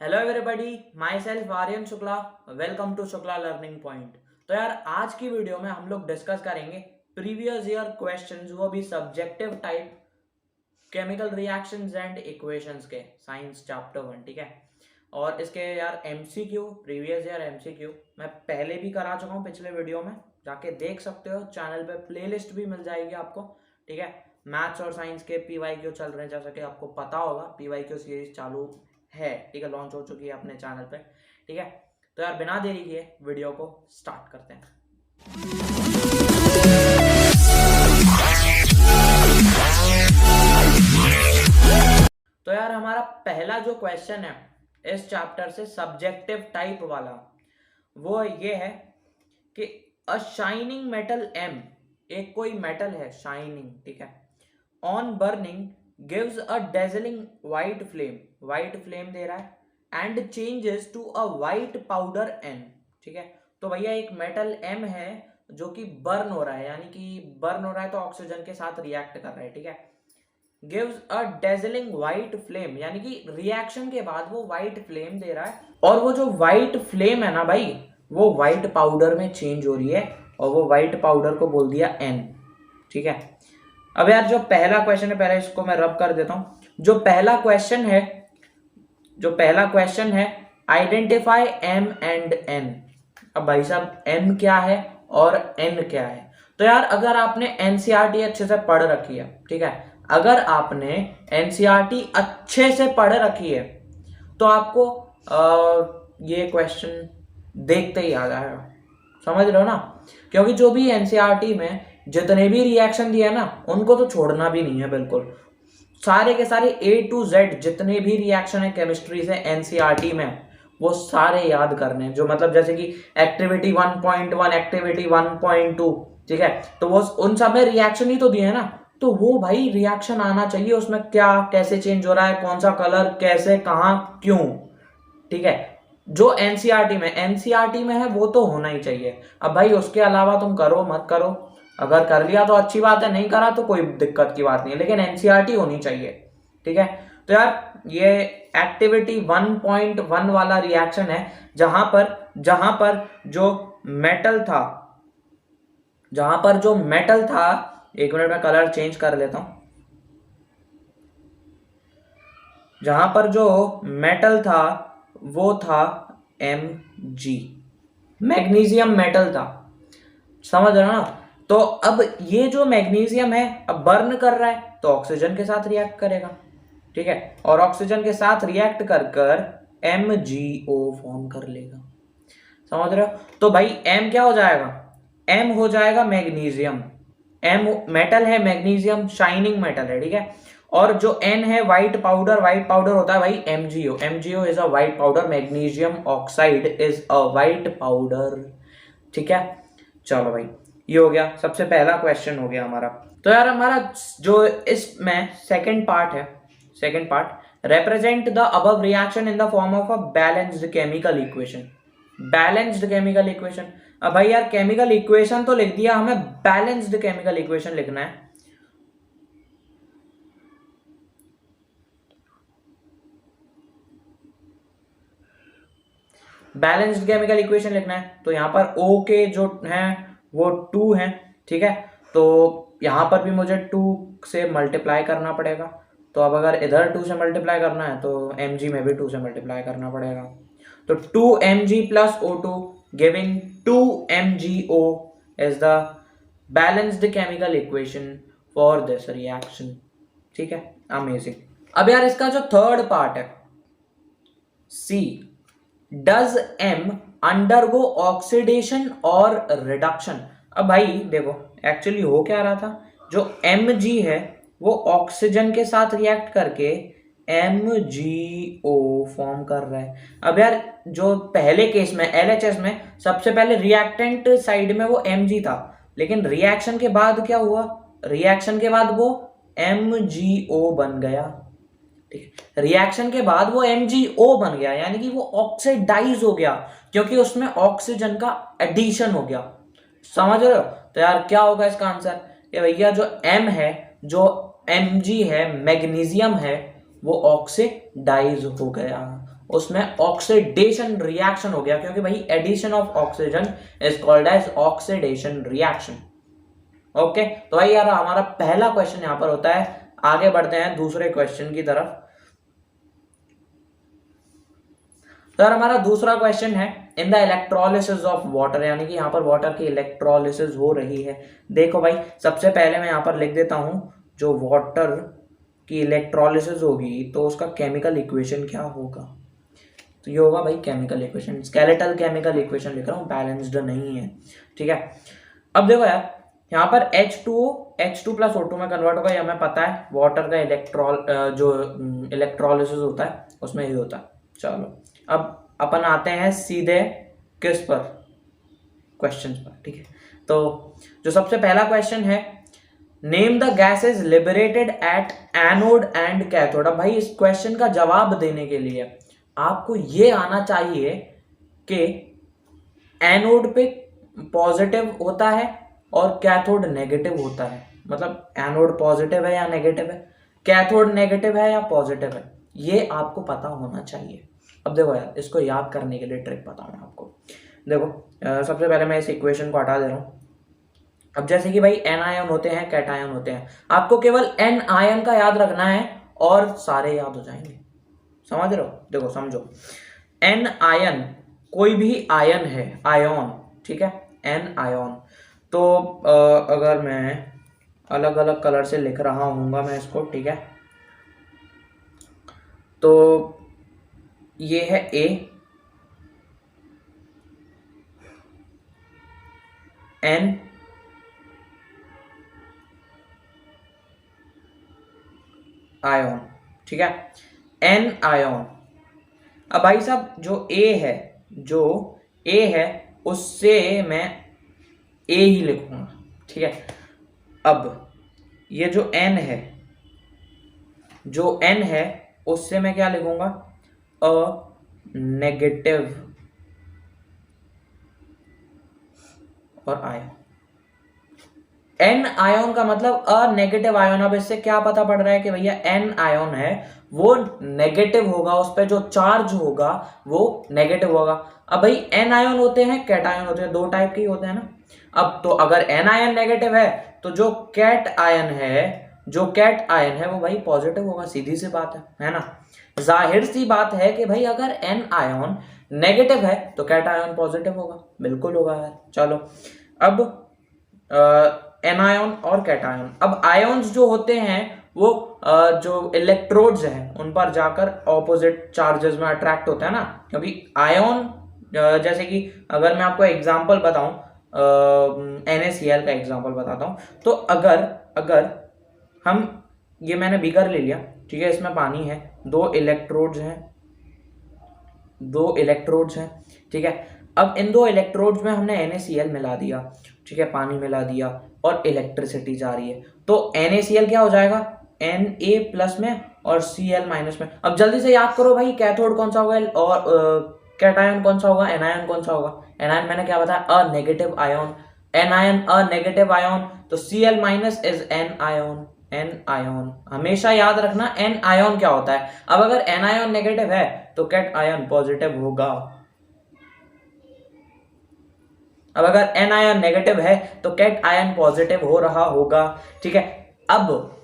Hello everybody, myself Aryan Shukla. Welcome to Shukla learning point. तो यार आज की वीडियो में हम लोग डिस्कस करेंगे प्रीवियस ईयर क्वेश्चंस, वो भी subjective type, chemical reactions and equations के साइंस चैप्टर 1। ठीक है, और इसके यार एमसीक्यू, प्रीवियस ईयर एमसीक्यू मैं पहले भी करा चुका हूँ पिछले वीडियो में, जाके देख सकते हो। चैनल पे प्लेलिस्ट भी मिल जाएगी आपको। ठीक है, मैथ्स और साइंस के पीवाईक्यू चल रहे हैं, जैसा कि आपको पता होगा पीवाईक्यू सीरीज चालू है। ठीक है, लॉन्च हो चुकी है अपने चैनल पे। ठीक है, तो यार बिना देरी किए वीडियो को स्टार्ट करते हैं। तो यार हमारा पहला जो क्वेश्चन है इस चैप्टर से, सब्जेक्टिव टाइप वाला, वो ये है कि अ शाइनिंग मेटल एम, एक कोई मेटल है शाइनिंग, ठीक है, on burning gives a dazzling white flame, white flame दे रहा है, and changes to a white powder एन। ठीक है, तो भैया एक मेटल एम है जो कि बर्न हो रहा है, यानी कि बर्न हो रहा है तो ऑक्सीजन के साथ रिएक्ट कर रहा है। ठीक है, gives a dazzling white flame, यानी कि रिएक्शन के बाद वो व्हाइट फ्लेम दे रहा है, और वो जो व्हाइट फ्लेम है ना भाई, वो व्हाइट पाउडर में चेंज हो रही है, और वो व्हाइट पाउडर को बोल दिया एन। ठीक है, अब यार जो पहला क्वेश्चन है, पहले इसको मैं रब कर देता हूं। जो पहला क्वेश्चन है आइडेंटिफाई एम एंड एन। अब भाई साहब एम क्या है और एन क्या है? तो यार अगर आपने एनसीईआरटी अच्छे से पढ़ रखी है, ठीक है, अगर आपने एनसीईआरटी अच्छे से पढ़ रखी है तो आपको ये क्वेश्चन देखते ही आ जाएगा, समझ रहे हो ना? क्योंकि जो भी एनसीईआरटी में जितने भी रिएक्शन दिए ना, उनको तो छोड़ना भी नहीं है बिल्कुल। सारे के सारे ए टू जेड जितने भी रिएक्शन है केमिस्ट्री से एनसीईआरटी में, वो सारे याद करने हैं। जो मतलब जैसे कि एक्टिविटी 1.1, एक्टिविटी 1.2, ठीक है, तो वो उन सब में रिएक्शन ही तो दिए है ना, तो वो भाई रिएक्शन आना चाहिए उसमें, क्या कैसे चेंज हो रहा है, कौन सा कलर, कैसे, कहाँ, क्यों। ठीक है, जो एनसीईआरटी में है वो तो होना ही चाहिए। अब भाई उसके अलावा तुम करो मत करो, अगर कर लिया तो अच्छी बात है, नहीं करा तो कोई दिक्कत की बात नहीं है, लेकिन एनसीईआरटी होनी चाहिए। ठीक है, तो यार ये एक्टिविटी 1.1 वाला रिएक्शन है, जहां पर जो मेटल था, एक मिनट में कलर चेंज कर लेता हूं। जहां पर जो मेटल था वो था Mg, मैग्नीशियम मेटल था, समझ रहे हो ना? तो अब ये जो मैग्नीशियम है अब बर्न कर रहा है तो ऑक्सीजन के साथ रिएक्ट करेगा। ठीक है, और ऑक्सीजन के साथ रिएक्ट कर MgO फॉर्म कर लेगा, समझ रहे हो? तो भाई M क्या हो जाएगा? M हो जाएगा मैग्नीशियम। M मेटल है, मैग्नीशियम शाइनिंग मेटल है, ठीक है, और जो N है व्हाइट पाउडर होता है भाई MgO is a white powder, magnesium oxide is a white powder. ठीक है, चलो भाई ये हो गया, सबसे पहला क्वेश्चन हो गया हमारा। तो यार हमारा जो इसमें second part represent the above reaction in the form of a balanced chemical equation. अब भाई यार केमिकल इक्वेशन तो लिख दिया, हमें बैलेंस्ड केमिकल इक्वेशन लिखना है। बैलेंस्ड केमिकल इक्वेशन लिखना है, तो यहां पर O के जो है वो 2 है। ठीक है, तो यहां पर भी मुझे 2 से मल्टीप्लाई करना पड़ेगा, तो अब अगर इधर 2 से मल्टीप्लाई करना है तो Mg में भी 2 से मल्टीप्लाई करना पड़ेगा, तो 2Mg plus O2 giving 2MgO is the balanced chemical equation for this reaction. ठीक है, अमेजिंग। अब यार इसका जो थर्ड पार्ट है, C, does M undergo oxidation और रिडक्शन। अब भाई देखो एक्चुअली हो क्या रहा था, जो Mg है वो ऑक्सीजन के साथ रिएक्ट करके MgO फॉर्म कर रहा है। अब यार जो पहले केस में LHS में सबसे पहले रिएक्टेंट साइड में वो Mg था, लेकिन रिएक्शन के बाद क्या हुआ, रिएक्शन के बाद वो MgO बन गया। रिएक्शन के बाद वो MgO बन गया, यानी कि वो ऑक्सीडाइज हो गया, क्योंकि उसमें ऑक्सीजन का एडिशन हो गया, समझ रहे हो? तो यार क्या होगा इसका आंसर? ये भैया जो M है, जो Mg है, मैग्नीशियम है, वो ऑक्सीडाइज हो गया, उसमें ऑक्सीडेशन रिएक्शन हो गया, क्योंकि भाई addition of oxygen is called as oxidation reaction. Okay, तो भाई यार हमारा पहला क्वेश्चन यहां पर होता है। आगे बढ़ते हैं दूसरे क्वेश्चन की तरफ। तो यार हमारा दूसरा क्वेश्चन है, in the electrolysis of water, यानी कि यहाँ पर वाटर की इलेक्ट्रोलिसिस हो रही है। देखो भाई, सबसे पहले मैं यहाँ पर लिख देता हूं, जो वाटर की इलेक्ट्रोलिसिस होगी तो उसका केमिकल इक्वेशन क्या होगा। तो ये होगा भाई chemical equation, skeletal chemical equation लिख रहा हूँ, बैलेंस्ड नहीं है। ठीक है, अब देखो यार यहाँ पर H2 प्लस O2 में कन्वर्ट होगा, ये हमें पता है। वाटर का जो इलेक्ट्रोलिसिस होता है उसमें ही होता है। चलो अब अपन आते हैं सीधे किस पर, क्वेश्चन पर। ठीक है, तो जो सबसे पहला क्वेश्चन है, name the gases liberated at anode and cathode. अब भाई इस क्वेश्चन का जवाब देने के लिए आपको ये आना चाहिए कि एनोड पे पॉजिटिव होता है और कैथोड नेगेटिव होता है। मतलब एनोड पॉजिटिव है या नेगेटिव है, कैथोड नेगेटिव है या पॉजिटिव है, ये आपको पता होना चाहिए। अब देखो यार, इसको याद करने के लिए ट्रिक बताऊं मैं आपको। देखो सबसे पहले मैं इस इक्वेशन को हटा दे रहा हूं। अब जैसे कि भाई एन आयन होते हैं, कैटायन होते हैं, आपको केवल एन आयन का याद रखना है और सारे याद हो जाएंगे। समझ रहे हो? देखो समझो, एन आयन कोई भी आयन है, आयन। ठीक है, एन आयन। तो अगर मैं अलग अलग कलर से लिख रहा हूँगा मैं इसको, ठीक है, तो ये है ए, एन, आयन। ठीक है, एन आयन। अब भाई साहब जो ए है उससे मैं ए ही लिखूंगा। ठीक है, अब ये जो एन है उससे मैं क्या लिखूंगा, अ नेगेटिव और आयन। एन आयन का मतलब अ नेगेटिव आयन। अब इससे क्या पता पड़ रहा है कि भैया एन आयन है वो नेगेटिव होगा, उस पर जो चार्ज होगा वो नेगेटिव होगा। अब भाई एन आयन होते हैं, कैटायन होते हैं, दो टाइप के होते हैं ना। अब तो अगर एन आयन नेगेटिव है तो जो कैट आयन है वो भाई पॉजिटिव होगा, सीधी सी बात है ना। जाहिर सी बात है कि भाई अगर एन आयन नेगेटिव है तो कैट आयन पॉजिटिव होगा, बिल्कुल होगा यार। चलो अब एनायन और कैटायन। अब आयन्स जो होते हैं वो जो इलेक्ट्रोड्स हैं उन पर जाकर ऑपोजिट चार्जेस में अट्रैक्ट होते हैं ना। क्योंकि आयन जैसे कि अगर मैं आपको एग्जांपल बताऊं, NaCl का एग्जांपल बताता हूं, तो अगर हम ये मैंने बीकर ले लिया, ठीक है, इसमें पानी है, दो इलेक्ट्रोड्स हैं, ठीक है। अब इन दो इलेक्ट्रोड्स में हमने NaCl मिला दिया, ठीक है, पानी मिला दिया और इलेक्ट्रिसिटी जा रही है, तो NaCl क्या हो जाएगा, Na प्लस में और Cl माइनस में। अब जल्दी से याद करो भाई, कैथोड कौन सा होगा और कैटायन कौन सा होगा, एनायन कौन सा होगा। एनायन मैंने क्या बताया, a negative ion, anion a negative ion, तो Cl minus is an ion. हमेशा याद रखना एन आयन क्या होता है। अब अगर एन आयन नेगेटिव है तो कैट आयन पॉजिटिव होगा। अब अगर एन आयन नेगेटिव है तो कैट आयन पॉजिटिव हो रहा होगा। ठीक है, अब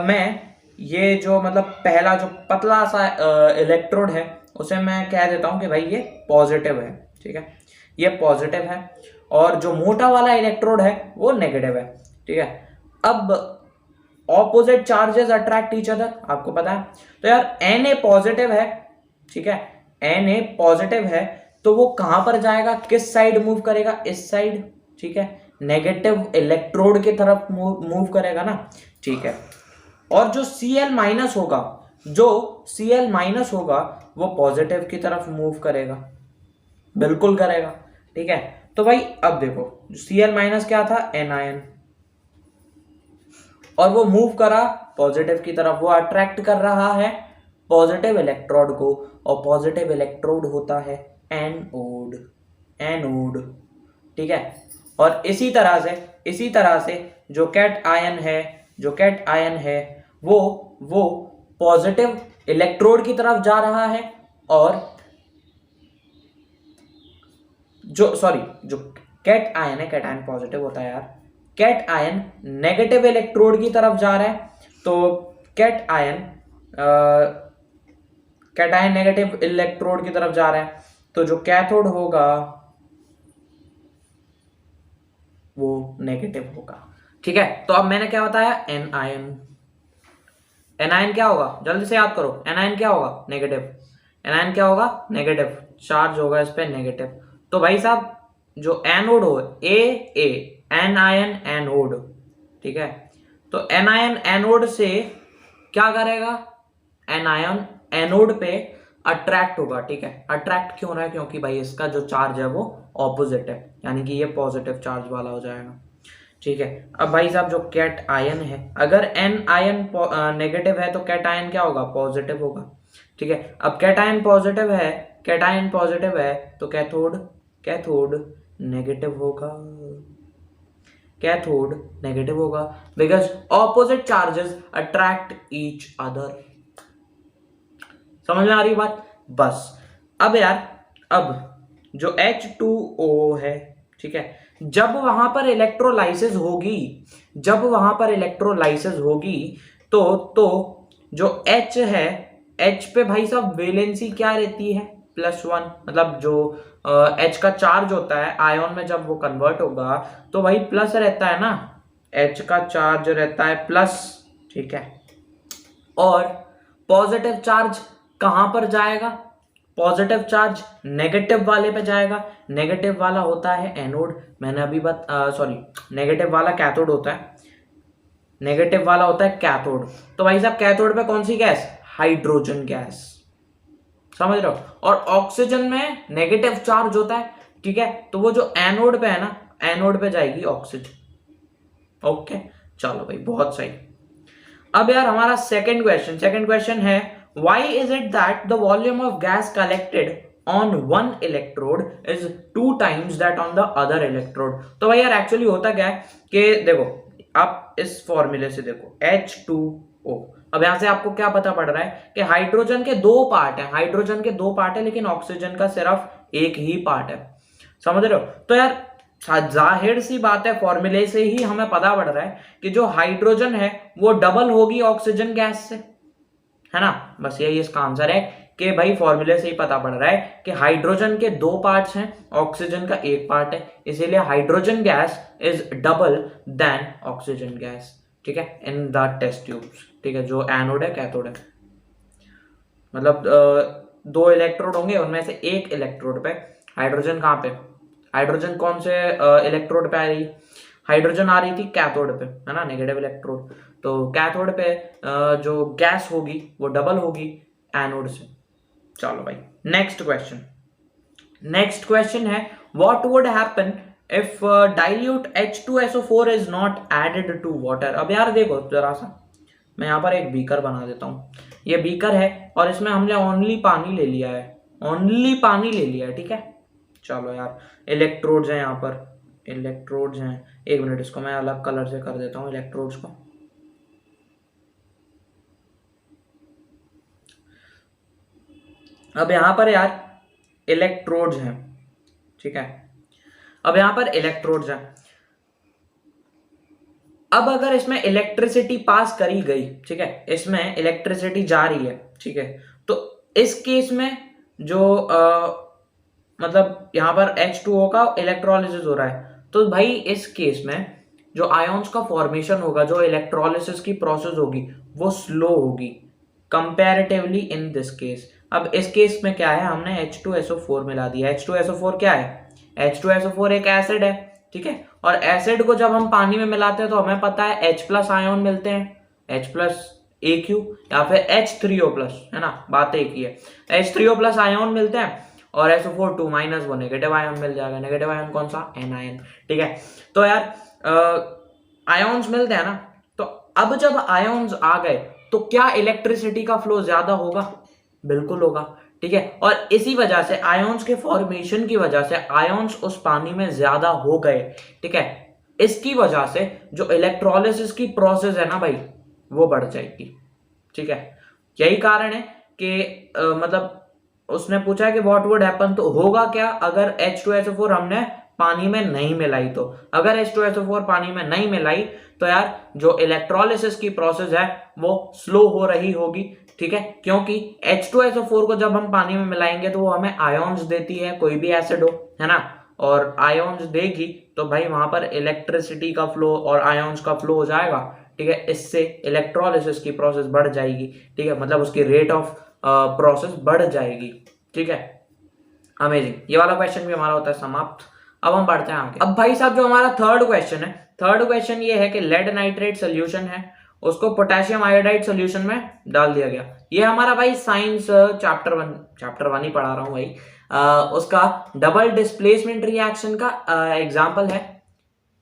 मैं ये जो मतलब पहला जो पतला सा इलेक्ट्रोड है उसे मैं कह देता हूं कि भाई ये पॉजिटिव है। ठीक है, ये पॉजिटिव है और जो मोटा वाला इलेक्ट्रोड है वो नेगेटिव है। ठीक है, अब opposite charges attract each other, आपको पता है। तो यार Na पॉजिटिव है, ठीक है, Na पॉजिटिव है, तो वो कहां पर जाएगा, किस साइड मूव करेगा, इस साइड। ठीक है, नेगेटिव इलेक्ट्रोड की तरफ मूव करेगा ना। ठीक है, और जो Cl माइनस होगा वो पॉजिटिव की तरफ मूव करेगा, बिल्कुल करेगा। ठीक है, तो भाई अब देखो Cl माइनस क्या था, एनायन, और वो मूव करा पॉजिटिव की तरफ, वो अट्रैक्ट कर रहा है पॉजिटिव इलेक्ट्रोड को, और पॉजिटिव इलेक्ट्रोड होता है एनोड। ठीक है, और इसी तरह से जो कैट आयन है वो पॉजिटिव इलेक्ट्रोड की तरफ जा रहा है, और जो कैट आयन है, कैट आयन पॉजिटिव होता है यार, कैट आयन नेगेटिव इलेक्ट्रोड की तरफ जा रहा है। तो कैट आयन नेगेटिव इलेक्ट्रोड की तरफ जा रहा है, तो जो कैथोड होगा वो नेगेटिव होगा। ठीक है, तो अब मैंने क्या बताया, एन आयन क्या होगा, जल्दी से याद करो, एन आयन क्या होगा, नेगेटिव। एन आयन क्या होगा, नेगेटिव चार्ज होगा इस पे, नेगेटिव। तो भाई साहब जो एनोड हो, एन आयन एनोड, ठीक है, तो एन आयन एनोड से क्या करेगा, एन आयन एनोड पे अट्रैक्ट होगा। ठीक है, अट्रैक्ट क्यों हो रहा है, क्योंकि भाई इसका जो चार्ज है वो ऑपोजिट है, यानी कि ये पॉजिटिव चार्ज वाला हो जाएगा। ठीक है, अब भाई साहब जो कैट आयन है, अगर एन आयन नेगेटिव है तो कैट आयन क्या होगा, पॉजिटिव होगा। ठीक है, अब कैट आयन पॉजिटिव है तो कैथोड नेगेटिव होगा, कैथोड नेगेटिव होगा, because opposite charges attract each other. समझ में आ रही बात? बस अब यार, अब जो H2O है, ठीक है, जब वहां पर इलेक्ट्रोलाइसिस होगी, तो जो H है, H पे भाई साहब वैलेंसी क्या रहती है, +1। मतलब जो H का चार्ज होता है आयन में, जब वो कन्वर्ट होगा तो भाई प्लस रहता है ना, H का चार्ज रहता है प्लस। ठीक है, और पॉजिटिव चार्ज कहां पर जाएगा, पॉजिटिव चार्ज नेगेटिव वाले पे जाएगा। नेगेटिव वाला होता है एनोड, मैंने अभी नेगेटिव वाला कैथोड होता है, नेगेटिव वाला होता है कैथोड। तो भाई साहब कैथोड पे कौन सी गैस, हाइड्रोजन गैस, समझ रहे हो, और ऑक्सीजन में नेगेटिव चार्ज होता है। ठीक है, तो वो जो एनोड पे है ना, एनोड पे जाएगी ऑक्सीजन। ओके, चलो भाई बहुत सही। अब यार हमारा सेकंड क्वेश्चन है, why is it that the volume of gas collected on one electrode is 2 times that on the other electrode? तो भाई यार एक्चुअली होता क्या है कि देखो, आप इस फॉर्मूले से देखो H2O, अब यहां से आपको क्या पता पड़ रहा है कि हाइड्रोजन के 2 पार्ट है, लेकिन ऑक्सीजन का सिर्फ एक ही पार्ट है। समझ रहे हो? तो यार जाहिर सी बात है, फॉर्मूले से ही हमें पता पड़ रहा है कि जो हाइड्रोजन है वो डबल होगी ऑक्सीजन गैस से, है ना। बस यही इसका आंसर है कि भाई फॉर्मूले से ही पता पड़ रहा है कि हाइड्रोजन के 2 पार्ट्स हैं, ऑक्सीजन का 1 पार्ट है, इसीलिए hydrogen gas is double than oxygen gas. ठीक है, इन द टेस्ट ट्यूब्स। ठीक है, जो एनोड है कैथोड है, मतलब 2 इलेक्ट्रोड होंगे, उनमें से एक इलेक्ट्रोड पे हाइड्रोजन, कहाँ पे, हाइड्रोजन कौन से इलेक्ट्रोड पे आ रही, हाइड्रोजन आ रही थी कैथोड पे, है ना, नेगेटिव इलेक्ट्रोड। तो कैथोड पे जो गैस होगी वो डबल होगी एनोड से। चलो भाई नेक्स्ट क्वेश्चन है, what would happen if dilute H2SO4 is not added to water. अब यार देखो जरा सा, मैं यहाँ पर एक बीकर बना देता हूँ, ये बीकर है और इसमें हमने ओनली पानी ले लिया है, ठीक है। चलो यार, इलेक्ट्रोड्स हैं यहाँ पर, इलेक्ट्रोड्स हैं, एक मिनट, इसको मैं अलग कलर से कर देता हूँ इलेक्ट्रोड्स को। अब यहाँ पर यार इलेक्ट्रोड्स हैं, ठीक है, अब यहाँ पर इलेक्ट्रोड्स हैं। अब अगर इसमें इलेक्ट्रिसिटी पास करी गई, ठीक है, इसमें इलेक्ट्रिसिटी जा रही है, ठीक है, तो इस केस में जो मतलब यहाँ पर H2O का इलेक्ट्रोलिसिस हो रहा है, तो भाई इस केस में जो आयंस का फॉर्मेशन होगा, जो इलेक्ट्रोलिसिस की प्रोसेस होगी वो स्लो होगी कंपैरेटिवली इन दिस केस। अब इस केस में क्या है, हमने H2SO4 मिला दिया। H2SO4 क्या है, H2SO4 एक एसिड है, ठीक है, और एसिड को जब हम पानी में मिलाते हैं तो हमें पता है H+ आयन मिलते हैं, H+AQ या फिर H3O+, है ना, बात एक ही है, H3O+ आयन मिलते हैं, और SO4 2- वो नेगेटिव आयन मिल जाएगा। नेगेटिव आयन कौन सा, N आयन। ठीक है, तो यार आयन्स मिलते हैं ना, तो अब जब आयन्स आ गए तो क्या इलेक्ट्रिसिटी का फ्लो ज्यादा होगा, बिल्कुल होगा, ठीक है, और इसी वजह से आयन्स के फॉर्मेशन की वजह से आयन्स उस पानी में ज्यादा हो गए, ठीक है, इसकी वजह से जो इलेक्ट्रोलिसिस की प्रोसेस है ना भाई वो बढ़ जाएगी, ठीक है। यही कारण है कि मतलब उसने पूछा है कि व्हाट वुड हैपन, तो होगा क्या अगर H2SO4 हमने पानी में नहीं मिलाई। तो अगर H2SO4 पानी में नहीं मिलाई तो यार जो इलेक्ट्रोलिसिस की प्रोसेस है वो स्लो हो रही होगी, ठीक है, क्योंकि H2SO4 को जब हम पानी में मिलाएंगे तो वो हमें आयोन्स देती है, कोई भी एसिड हो, है ना, और आयोन्स देगी तो भाई वहां पर इलेक्ट्रिसिटी का फ्लो और आयोन्स का फ्लो हो जाएगा, ठीक है, इससे इलेक्ट्रोलिसिस की प्रोसेस बढ़ जाएगी, ठीक है, मतलब उसकी रेट ऑफ प्रोसेस बढ़ जाएगी, ठीक है। अमेजिंग, ये वाला क्वेश्चन भी हमारा होता है समाप्त। अब हम बढ़ते हैं आगे। अब भाई साहब जो हमारा थर्ड क्वेश्चन है, थर्ड क्वेश्चन ये है कि लेड नाइट्रेट सोल्यूशन है, उसको पोटेशियम आयोडाइड सोल्यूशन में डाल दिया गया। ये हमारा भाई साइंस चैप्टर वन ही पढ़ा रहा हूँ भाई, उसका डबल डिस्प्लेसमेंट रिएक्शन का एग्जाम्पल है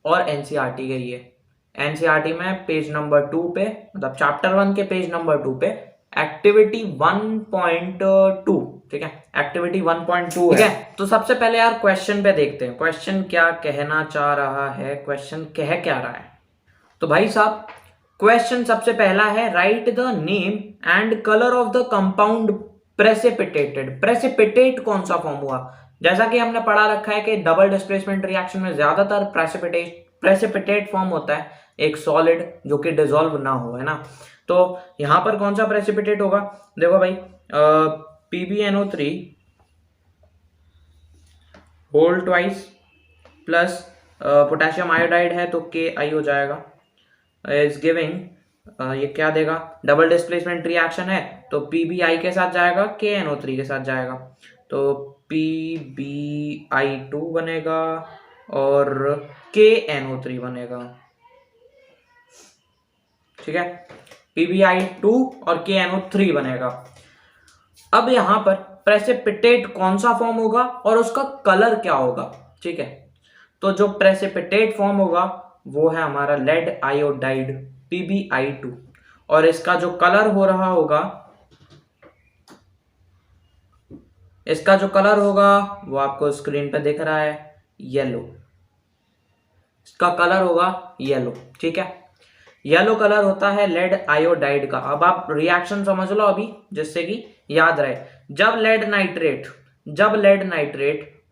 और एनसीईआरटी का ये एनसीईआरटी में पेज नंबर 2 पे, मतलब चैप्टर 1 के पेज नंबर 2 पे एक्टिविटी 1.2, ठीक है, एक्टिविटी 1.2 ठीक है। तो सबसे पहले यार क्वेश्चन पे देखते हैं, क्वेश्चन क्या कहना चाह रहा है, क्वेश्चन कह क्या रहा है। तो भाई साहब क्वेश्चन सबसे पहला है, write the name and colour of the compound precipitated. Precipitate कौन सा फॉर्म हुआ, जैसा कि हमने पढ़ा रखा है कि डबल डिस्प्लेसमेंट रिएक्शन में ज्यादातर प्रेसिपिटेट फॉर्म होता है, एक सॉलिड जो कि डिसॉल्व ना हो, है ना। तो यहां पर कौन सा प्रेसिपिटेट होगा, देखो भाई PbNO3 whole twice plus potassium iodide है तो KI हो जाएगा, इज गिविंग ये क्या देगा, डबल डिस्प्लेसमेंट रिएक्शन है तो PbI के साथ जाएगा, KNO3 के साथ जाएगा, तो PbI2 बनेगा और KNO3 बनेगा, ठीक है, PbI2 और KNO3 बनेगा। अब यहां पर प्रेसिपिटेट कौन सा फॉर्म होगा और उसका कलर क्या होगा, ठीक है। तो जो प्रेसिपिटेट फॉर्म होगा वो है हमारा लेड आयोडाइड PbI2 और इसका जो कलर हो रहा होगा, इसका जो कलर होगा वो आपको स्क्रीन पे दिख रहा है, येलो, इसका कलर होगा येलो, ठीक है, येलो कलर होता है लेड आयोडाइड का। अब आप रिएक्शन समझ लो अभी जिससे कि याद रहे, जब लेड नाइट्रेट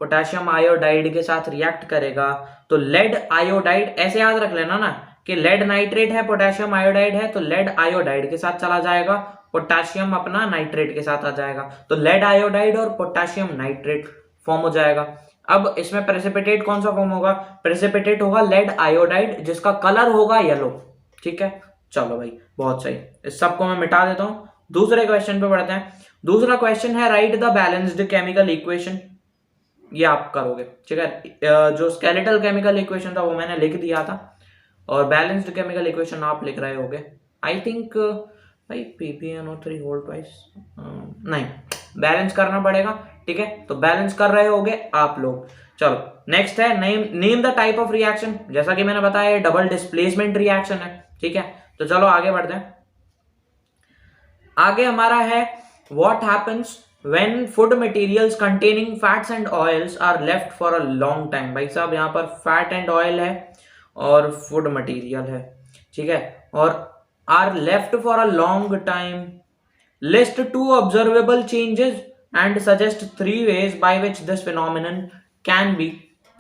पोटेशियम आयोडाइड के साथ रिएक्ट करेगा तो लेड आयोडाइड, ऐसे याद रख लेना ना कि लेड नाइट्रेट है पोटेशियम आयोडाइड है तो लेड आयोडाइड के साथ चला जाएगा, पोटेशियम अपना नाइट्रेट के साथ आ जाएगा, तो लेड आयोडाइड और पोटेशियम नाइट्रेट फॉर्म हो जाएगा। अब इसमें प्रेसिपिटेट कौन सा फॉर्म होगा, प्रेसिपिटेट होगा लेड आयोडाइड जिसका कलर होगा येलो, ठीक है। चलो भाई बहुत सही, इस सबको मैं मिटा देता हूं, दूसरे क्वेश्चन पे बढ़ते हैं। दूसरा क्वेश्चन है, write the balanced chemical equation, ये आप करोगे, ठीक है। जो स्केलेटल केमिकल इक्वेशन था वो मैंने लिख दिया था और बैलेंस्ड केमिकल इक्वेशन आप लिख रहे होगे, आई थिंक भाई PbNO3 होल ट्वाइस, नहीं बैलेंस करना पड़ेगा, ठीक है, तो बैलेंस कर रहे होगे आप लोग। चलो नेक्स्ट है, name the type of reaction, जैसा कि मैंने बताया डबल डिस्प्लेसमेंट रिएक्शन है, ठीक है। तो चलो आगे बढ़ते हैं। आगे हमारा है, what happens when food materials containing fats and oils are left for a long time. भाई साहब यहाँ पर फैट एंड ऑयल है और फूड मटेरियल है, ठीक है, और are left for a long time, list 2 observable changes and suggest 3 ways by which this phenomenon can be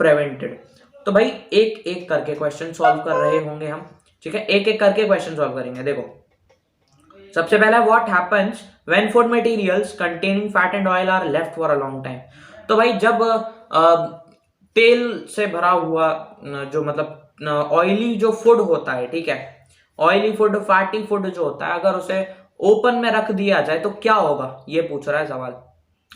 prevented. तो भाई एक एक करके क्वेश्चन सॉल्व कर रहे होंगे हम, ठीक है, एक एक करके क्वेश्चन सॉल्व करेंगे। देखो सबसे पहला, what happens when food materials containing fat and oil are left for a long time. तो भाई जब तेल से भरा हुआ जो मतलब ऑयली जो फूड होता है, ठीक है, ऑयली फूड फैटी फूड जो होता है, अगर उसे ओपन में रख दिया जाए तो क्या होगा, ये पूछ रहा है सवाल।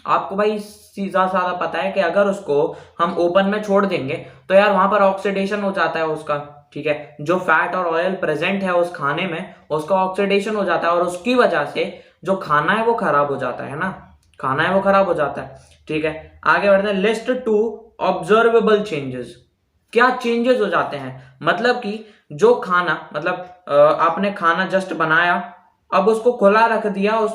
आपको भाई सीधा साधा पता है कि अगर उसको हम ओपन में छोड़ देंगे तो यार वहां पर ऑक्सीडेशन हो जाता है उसका, ठीक है, जो फैट और ऑयल प्रेजेंट है उस खाने में उसका ऑक्सीडेशन हो जाता है और उसकी वजह से जो खाना है वो खराब हो जाता है ना, खाना है वो खराब हो जाता है, ठीक है। आगे बढ़ते हैं, लिस्ट 2 ऑब्जर्वेबल चेंजेस, क्या चेंजेस हो जाते हैं, मतलब कि जो खाना, मतलब आपने खाना जस्ट बनाया, अब उसको खुला रख दिया उस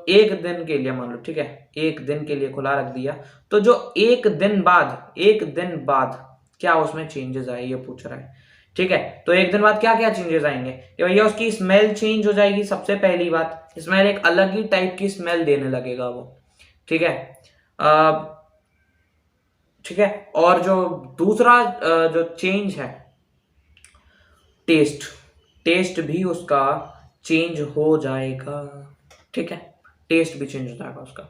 एक दिन के लिए, मान लो, ठीक है, एक दिन के लिए खुला रख दिया, तो जो एक दिन बाद क्या उसमें चेंजेस आए, ये पूछ रहा है, ठीक है। तो एक दिन बाद क्या क्या चेंजेस आएंगे, कि भैया उसकी स्मेल चेंज हो जाएगी, सबसे पहली बात, स्मेल एक अलग ही टाइप की स्मेल देने लगेगा वो, ठीक है। ठीक है, और जो दूसरा जो चेंज है, टेस्ट, टेस्ट भी उसका चेंज हो जाएगा, ठीक है, टेस्ट भी चेंज हो जाएगा उसका,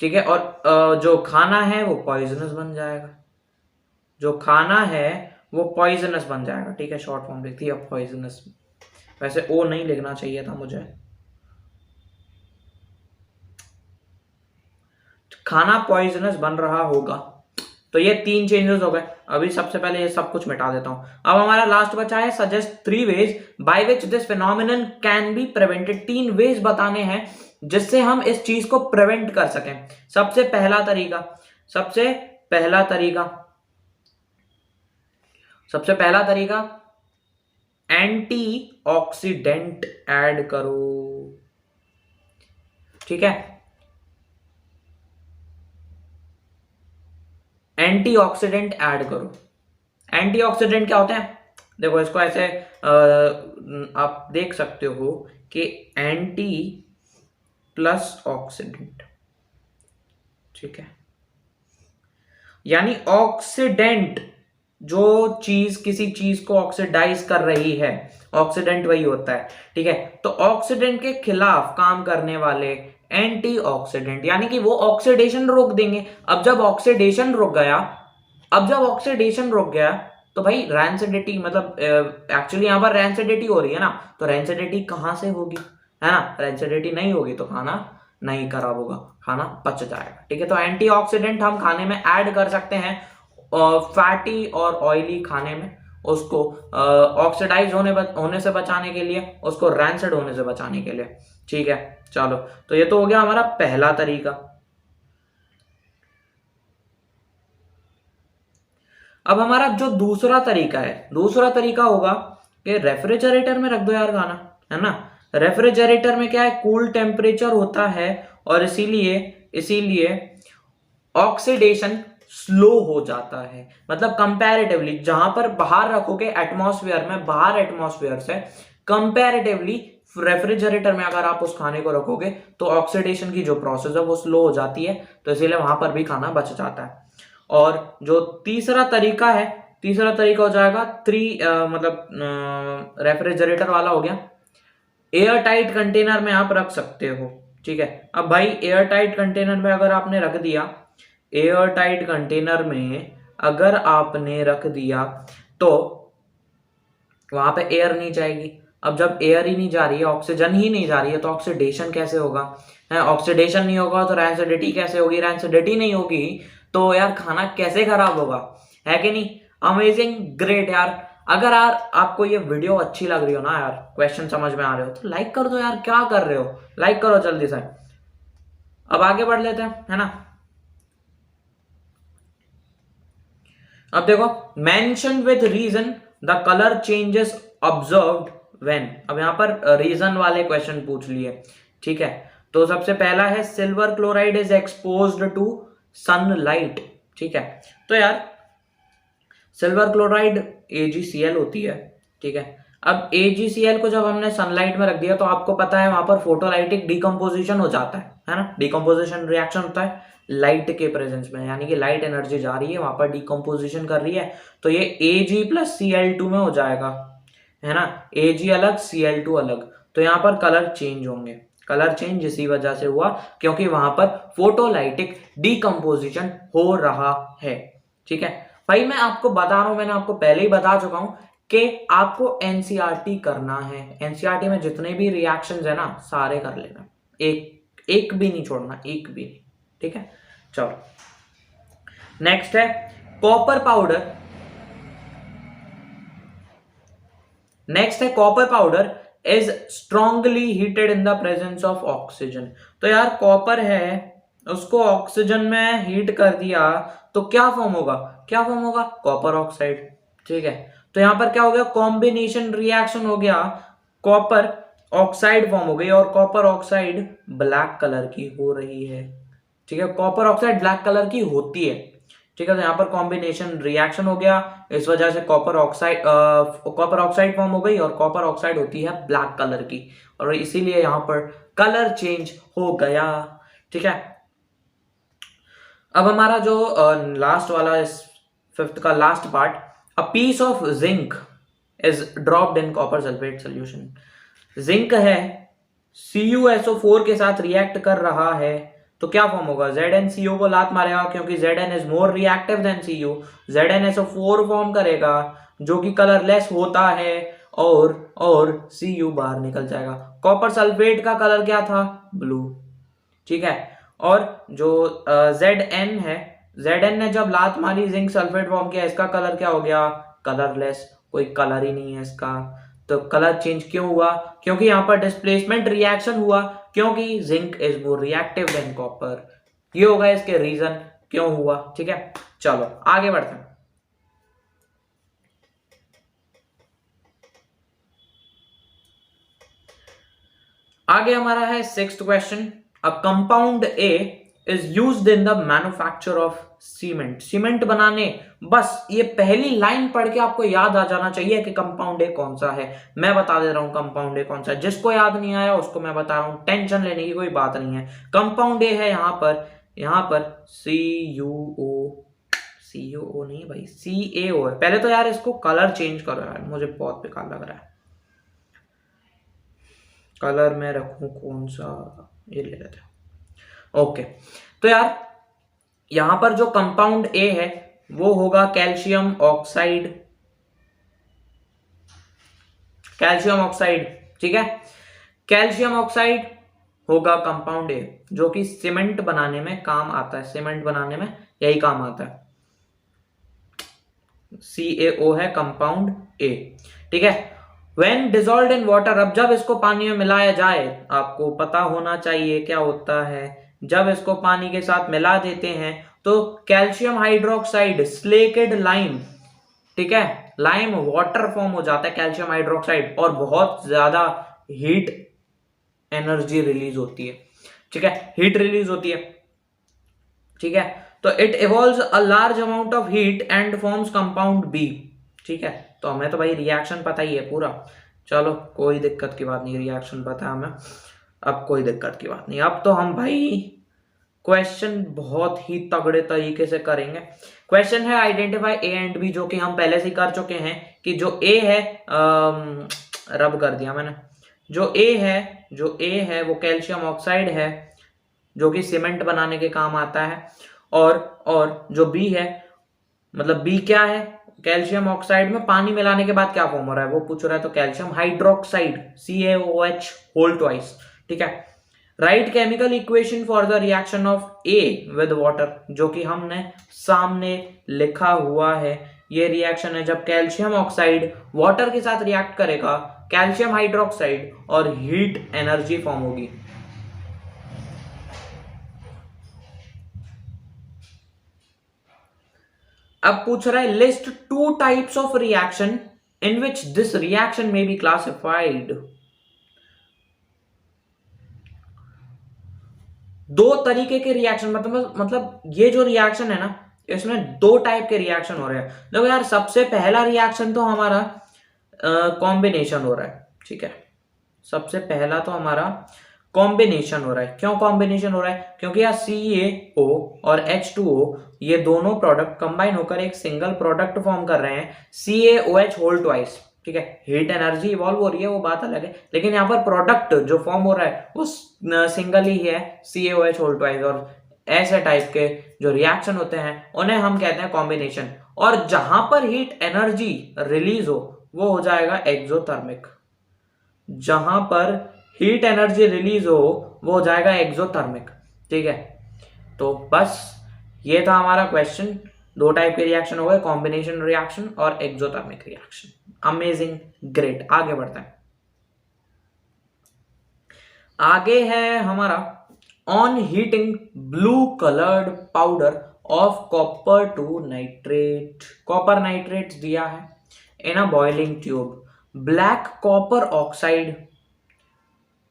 ठीक है। और जो खाना है वो पॉइजनस बन जाएगा, जो खाना है वो पॉइजनस बन जाएगा, ठीक है। शॉर्ट फॉर्म लिखती है पॉइजनस, वैसे ओ नहीं लिखना चाहिए था मुझे। खाना पॉइजनस बन रहा होगा। तो ये 3 चेंजेस हो गए। अभी सबसे पहले ये सब कुछ मिटा देता हूं। अब हमारा लास्ट बचा है suggest 3 ways by which this phenomenon can be prevented. 3 ways बताने हैं जिससे हम इस चीज को प्रिवेंट कर सकें। सबसे पहला तरीका, सबसे पहला तरीका एंटी ऑक्सीडेंट ऐड करो, ठीक है। एंटीऑक्सीडेंट ऐड करो। एंटीऑक्सीडेंट क्या होते हैं? देखो इसको ऐसे आप देख सकते हो कि एंटी प्लस ऑक्सीडेंट, ठीक है। यानी ऑक्सीडेंट, जो चीज किसी चीज को ऑक्सीडाइज कर रही है, ऑक्सीडेंट वही होता है, ठीक है। तो ऑक्सीडेंट के खिलाफ काम करने वाले एंटीऑक्सीडेंट, यानी कि वो ऑक्सीडेशन रोक देंगे। अब जब ऑक्सीडेशन रुक गया तो भाई रैंसिडिटी, मतलब एक्चुअली यहां पर रैंसिडिटी हो रही है ना, तो रैंसिडिटी कहां से होगी, है ना। रैंसिडिटी नहीं होगी तो खाना नहीं खराब होगा, खाना पच जाएगा, ठीक है। तो एंटीऑक्सीडेंट हम खाने में ऐड कर सकते हैं, फैटी और ऑयली खाने में, उसको ऑक्सीडाइज होने से बचाने के लिए, उसको रैंसिड होने से बचाने के लिए, ठीक है। चलो, तो ये तो हो गया हमारा पहला तरीका। अब हमारा जो दूसरा तरीका है, दूसरा तरीका होगा कि रेफ्रिजरेटर में रख दो यार खाना, है ना। रेफ्रिजरेटर में क्या है, कूल टेम्परेचर होता है और इसीलिए ऑक्सीडेशन स्लो हो जाता है। मतलब कंपैरेटिवली जहां पर बाहर रखोगे एटमॉस्फेयर में, बाहर एटमॉस्फेयर से कंपैरेटिवली रेफ्रिजरेटर में अगर आप उस खाने को रखोगे तो ऑक्सीडेशन की जो प्रोसेस है वो स्लो हो जाती है, तो इसीलिए वहां पर भी खाना बच जाता है। और जो तीसरा तरीका हो जाएगा मतलब रेफ्रिजरेटर वाला हो गया, एयर टाइट कंटेनर में आप रख सकते हो, ठीक है। अब भाई एयर टाइट कंटेनर में अगर आपने रख दिया, एयर टाइट कंटेनर में अगर आपने रख दिया तो वहां पे एयर नहीं जाएगी। अब जब एयर ही नहीं जा रही है, ऑक्सीजन ही नहीं जा रही है, तो ऑक्सीडेशन कैसे होगा, है। ऑक्सीडेशन नहीं होगा तो रैंसिडिटी कैसे होगी, रैंसिडिटी नहीं होगी तो यार खाना कैसे खराब होगा, है कि नहीं। अमेजिंग, ग्रेट यार। अगर यार आपको ये वीडियो अच्छी लग रही हो ना यार, क्वेश्चन समझ में आ रहे हो तो लाइक कर दो यार, क्या कर रहे हो, लाइक करो जल्दी से। अब आगे बढ़ लेते हैं, है ना। अब देखो, mention with reason the colour changes observed when. अब यहां पर रीजन वाले क्वेश्चन पूछ लिए, ठीक है। तो सबसे पहला है silver chloride is exposed to sunlight, ठीक है। तो यार सिल्वर क्लोराइड AgCl होती है, ठीक है। अब AgCl को जब हमने सनलाइट में रख दिया तो आपको पता है वहां पर फोटोलाइटिक डिकम्पोजिशन हो जाता है ना। डिकम्पोजिशन रिएक्शन होता है लाइट के प्रेजेंस में, यानी कि लाइट एनर्जी जा रही है वहां पर, डिकम्पोजिशन कर रही है, तो ये Ag प्लस Cl2 में हो जाएगा, है ना। Ag अलग, Cl2 अलग, तो यहाँ पर कलर चेंज होंगे। कलर चेंज इसी वजह से हुआ क्योंकि वहां पर फोटोलाइटिक डिकम्पोजिशन हो रहा है, ठीक है। भाई मैं आपको बता रहा हूं, मैंने आपको पहले ही बता चुका हूं कि आपको एनसीईआरटी करना है। एनसीईआरटी में जितने भी रिएक्शंस है ना सारे कर लेना, एक भी नहीं छोड़ना, एक भी नहीं, ठीक है। चलो नेक्स्ट है कॉपर पाउडर। नेक्स्ट है copper powder is strongly heated in the presence of oxygen. तो यार कॉपर है, उसको ऑक्सीजन में हीट कर दिया तो क्या फॉर्म होगा, कॉपर ऑक्साइड, ठीक है। तो यहां पर क्या हो गया, कॉम्बिनेशन रिएक्शन हो गया, कॉपर ऑक्साइड फॉर्म हो गई और कॉपर ऑक्साइड ब्लैक कलर की हो रही है, ठीक है। कॉपर ऑक्साइड ब्लैक कलर की होती है, ठीक है। तो यहाँ पर कॉम्बिनेशन रिएक्शन हो गया, इस वजह से कॉपर ऑक्साइड फॉर्म हो गई, और कॉपर ऑक्साइड होती है ब्लैक कलर की, और इसीलिए यहाँ पर कलर चेंज हो गया। ठीक है। अब हमारा जो लास्ट वाला इस फिफ्थ का last part, a piece of zinc is dropped in copper sulphate solution. Zinc है, CuSO4 के साथ रिएक्ट कर रहा है, तो क्या फॉर्म होगा? ZnCO को लात मारेगा, क्योंकि Zn is more reactive than Cu, ZnSO4 form करेगा जो कि कलरलेस होता है, और Cu बाहर निकल जाएगा। कॉपर सल्फेट का कलर क्या था? ब्लू। ठीक है। और जो Zn है, Zn ने जब लात मारी, जिंक सल्फेट फॉर्म किया, इसका कलर क्या हो गया? कलरलेस, कोई कलर ही नहीं है इसका। तो कलर चेंज क्यों हुआ? क्योंकि यहां पर डिस्प्लेसमेंट रिएक्शन हुआ, क्योंकि zinc is more reactive than copper. ये होगा इसके रीजन क्यों हुआ। ठीक है, चलो आगे बढ़ते हैं। आगे हमारा है sixth question, a compound A is used in the manufacture of cement. Cement बनाने, बस ये पहली लाइन पढ़ के आपको याद आ जाना चाहिए कि कंपाउंड ए कौन सा है। मैं बता दे रहा हूं कंपाउंड ए कौन सा है, जिसको याद नहीं आया उसको मैं बता रहा हूं, टेंशन लेने की कोई बात नहीं है। कंपाउंड ए है यहाँ पर CuO नहीं भाई, CaO है। पहले तो यार इसको कलर चेंज करो यार, मुझे बहुत बेकार लग रहा है। कलर में रखूं कौन सा? ये ले लेते हैं। ओके, तो यार यहां पर जो कंपाउंड ए है वो होगा कैल्शियम ऑक्साइड। कैल्शियम ऑक्साइड, ठीक है। कैल्शियम ऑक्साइड होगा कंपाउंड ए, जो कि सीमेंट बनाने में काम आता है। सीमेंट बनाने में यही काम आता है। CaO है कंपाउंड ए, ठीक है। When dissolved in water, अब जब इसको पानी में मिलाया जाए, आपको पता होना चाहिए क्या होता है। जब इसको पानी के साथ मिला देते हैं तो कैल्शियम हाइड्रोक्साइड, स्लेकेड लाइम, ठीक है, लाइम वाटर फॉर्म हो जाता है कैल्शियम हाइड्रोक्साइड, और बहुत ज्यादा हीट एनर्जी रिलीज होती है। ठीक है, हीट रिलीज होती है। ठीक है, तो it evolves a large amount of heat and forms compound B. ठीक है, तो हमें तो भाई रिएक्शन पता ही है पूरा। चलो कोई दिक्कत की बात नहीं, रिएक्शन पता है हमें, अब कोई दिक्कत की बात नहीं। अब तो हम भाई क्वेश्चन बहुत ही तगड़े तरीके से करेंगे। क्वेश्चन है आइडेंटिफाई ए एंड बी, जो कि हम पहले से ही कर चुके हैं कि जो ए है, रब कर दिया मैंने। जो ए है वो कैल्शियम ऑक्साइड है, जो कि सीमेंट बनाने के काम आता है। और जो बी है, मतलब बी क्या है? कैल्शियम ऑक्साइड में पानी मिलाने के बाद क्या फॉर्म हो रहा है वो पूछ रहा है, तो calcium hydroxide, CaOH whole twice. ठीक है, write chemical equation for the reaction of A with water, जो कि हमने सामने लिखा हुआ है। ये रिएक्शन है जब कैल्शियम ऑक्साइड वाटर के साथ रिएक्ट करेगा, कैल्शियम हाइड्रोक्साइड, और हीट एनर्जी फॉर्म होगी। अब पूछ रहा है list 2 types of reaction in which this reaction में बी क्लासिफाइड। 2 तरीके के रिएक्शन, मतलब ये जो रिएक्शन है ना, इसमें 2 टाइप के रिएक्शन हो रहे हैं। देखो यार, सबसे पहला रिएक्शन तो हमारा कॉम्बिनेशन हो रहा है। ठीक है, सबसे पहला तो हमारा कॉम्बिनेशन हो रहा है। क्यों कॉम्बिनेशन हो रहा है? क्योंकि यार CaO और H2O, ये दोनों प्रोडक्ट कंबाइन होकर एक सिंगल प्रोडक्ट फॉर्म कर रहे हैं, CaOH होल ट्वाइस। ठीक है, हीट एनर्जी इवॉल्व हो रही है वो बात अलग है, लेकिन यहाँ पर प्रोडक्ट जो फॉर्म हो रहा है वो सिंगल ही है, CaOH होल ट्वाइस। और ऐसे टाइप के जो रिएक्शन होते हैं उन्हें हम कहते हैं कॉम्बिनेशन। और जहां पर हीट एनर्जी रिलीज हो वो हो जाएगा एक्सोथर्मिक। जहां पर हीट एनर्जी रिलीज हो वो हो जाएगा एक्सोथर्मिक। ठीक है, तो बस ये था हमारा क्वेश्चन। 2 टाइप के रिएक्शन हो गए, कॉम्बिनेशन रिएक्शन और एक्सोथर्मिक रिएक्शन। Amazing, great. आगे बढ़ते हैं। आगे है हमारा on heating blue coloured powder of copper two nitrate. Copper nitrate दिया है in a boiling tube, black copper oxide,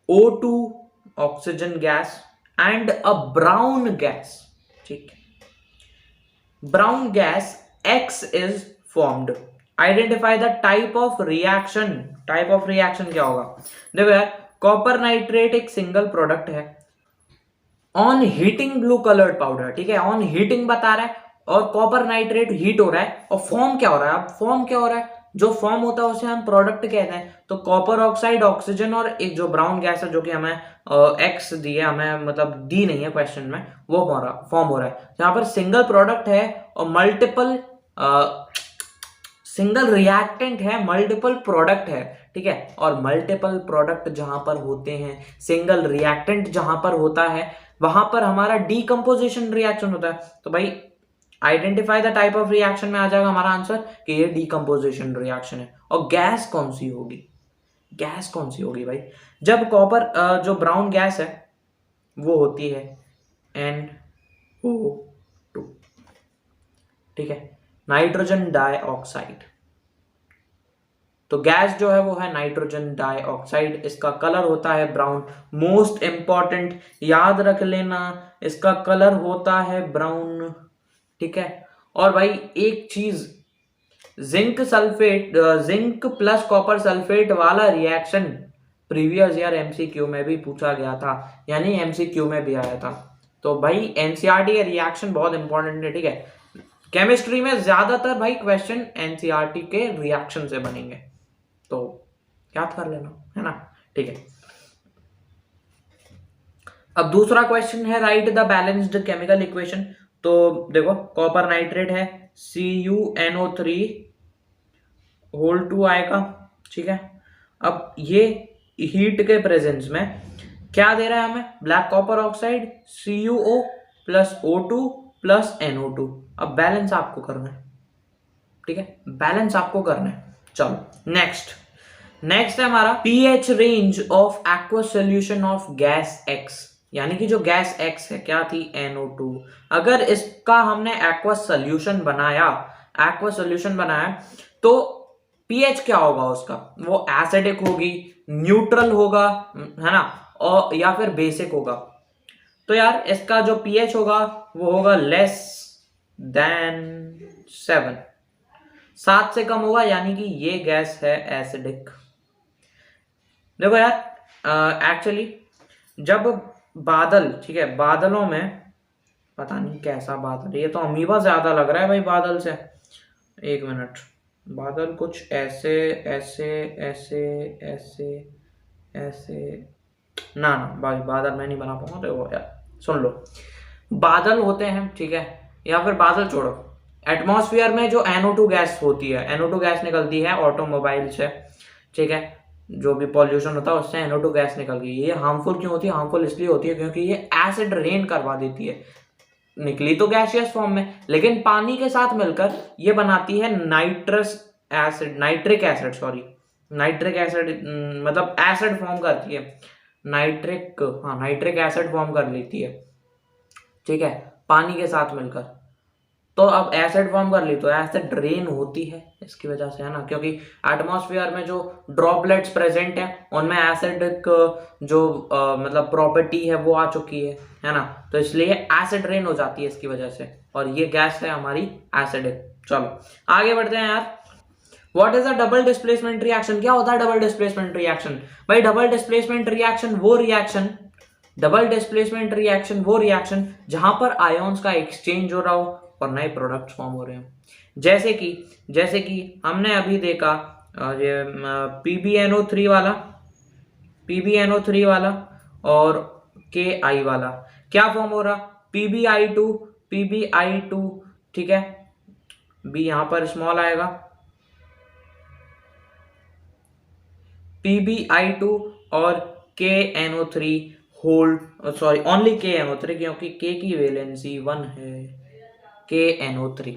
O2 oxygen gas, and a brown gas. ठीक है, brown gas X is formed, identify the type of reaction. Type of reaction क्या होगा? देखो यार, copper nitrate एक single product है, on heating blue coloured powder, ठीक है, ऑन हीटिंग बता रहा है और कॉपर नाइट्रेट हीट हो रहा है और फॉर्म क्या हो रहा है? अब फॉर्म क्या हो रहा है? जो फॉर्म होता है उसे हम प्रोडक्ट कहते हैं। तो कॉपर ऑक्साइड, ऑक्सीजन और एक जो ब्राउन गैस है जो कि हमें एक्स दी है, हमें मतलब दी नहीं है क्वेश्चन में, वो फॉर्म हो रहा है। यहाँ पर सिंगल प्रोडक्ट है और मल्टीपल सिंगल रिएक्टेंट है, मल्टीपल प्रोडक्ट है, ठीक है। और मल्टीपल प्रोडक्ट जहां पर होते हैं, सिंगल रिएक्टेंट जहां पर होता है, वहां पर हमारा डीकंपोजिशन रिएक्शन होता है। तो भाई identify the type of reaction में आ जाएगा हमारा आंसर कि ये डीकंपोजिशन रिएक्शन है। और गैस कौन सी होगी? गैस कौन सी होगी भाई? जब कॉपर जो ब्राउन गैस है वो होती है NO2, ठीक है, नाइट्रोजन डाइऑक्साइड। तो गैस जो है वो है नाइट्रोजन डाइऑक्साइड, इसका कलर होता है ब्राउन। मोस्ट इंपॉर्टेंट, याद रख लेना, इसका कलर होता है ब्राउन, ठीक है। और भाई एक चीज, zinc sulphate, zinc plus copper sulphate वाला रिएक्शन प्रीवियस ईयर MCQ में भी पूछा गया था, यानी MCQ में भी आया था। तो भाई NCERT के रिएक्शन बहुत इंपॉर्टेंट है, ठीक है। केमिस्ट्री में ज्यादातर भाई क्वेश्चन NCERT के रिएक्शन से बनेंगे, तो याद कर लेना, है ना, ठीक है। अब दूसरा क्वेश्चन है, write the balanced chemical equation. तो देखो, कॉपर नाइट्रेट है CuNO3 होल 2 आएगा, ठीक है। अब ये हीट के प्रेजेंस में क्या दे रहा है हमें? Black copper oxide CuO plus O2 plus NO2। अब बैलेंस आपको करना है, ठीक है, बैलेंस आपको करना है। चलो नेक्स्ट है हमारा pH range of aqueous solution of gas X, यानी कि जो गैस X है क्या थी? NO2। अगर इसका हमने एक्वस सोल्यूशन बनाया तो pH क्या होगा उसका? वो एसिडिक होगी, न्यूट्रल होगा, है ना, और या फिर बेसिक होगा। तो यार इसका जो pH होगा वो होगा लेस देन 7 से कम होगा, यानी कि ये गैस है एसिडिक। देखो यार, एक्चुअली जब बादल, ठीक है, बादलों में पता नहीं कैसा बादल है, ये तो अमीबा ज्यादा लग रहा है भाई बादल से। एक मिनट, बादल कुछ ऐसे ऐसे ऐसे ऐसे ऐसे, ना भाई बादल मैं नहीं बना पाऊंगा। तो यार सुन लो, बादल होते हैं, ठीक है, या फिर बादल छोड़ो, एटमॉस्फेयर में जो NO2 गैस होती है, NO2 गैस निकलती है ऑटोमोबाइल से, ठीक है, जो भी पॉल्यूशन होता है उससे NO2 गैस निकल गई। ये हार्मफुल क्यों होती है? हार्मफुल इसलिए होती है क्योंकि ये एसिड रेन करवा देती है। निकली तो गैसियस फॉर्म में, लेकिन पानी के साथ मिलकर ये बनाती है नाइट्रिक एसिड, मतलब एसिड फॉर्म करती है, नाइट्रिक एसिड फॉर्म कर लेती है, ठीक है, पानी के साथ मिलकर। तो अब एसिड फॉर्म कर ली तो एसिड रेन होती है इसकी वजह से, है ना, क्योंकि एटमॉस्फेयर में जो ड्रॉपलेट्स प्रेजेंट है उनमें एसिडिक जो मतलब प्रॉपर्टी है वो आ चुकी है ना, तो इसलिए एसिड रेन हो जाती है इसकी वजह से, और ये गैस है हमारी एसिडिक। चलो आगे बढ़ते हैं यार। What is a double displacement reaction? क्या होता है डबल डिस्प्लेसमेंट रिएक्शन? भाई डबल डिस्प्लेसमेंट रिएक्शन वो रिएक्शन जहां पर आयोन्स का एक्सचेंज हो रहा हो और नए प्रोडक्ट्स फॉर्म हो रहे हैं। जैसे कि हमने अभी देखा ये PbNO3 वाला और Ki वाला क्या फॉर्म हो रहा? PbI2, ठीक है, B यहां पर स्मॉल आएगा, PbI2 और KNO3 ओनली KNO3, क्योंकि K की वैलेंसी 1 है, KNO3।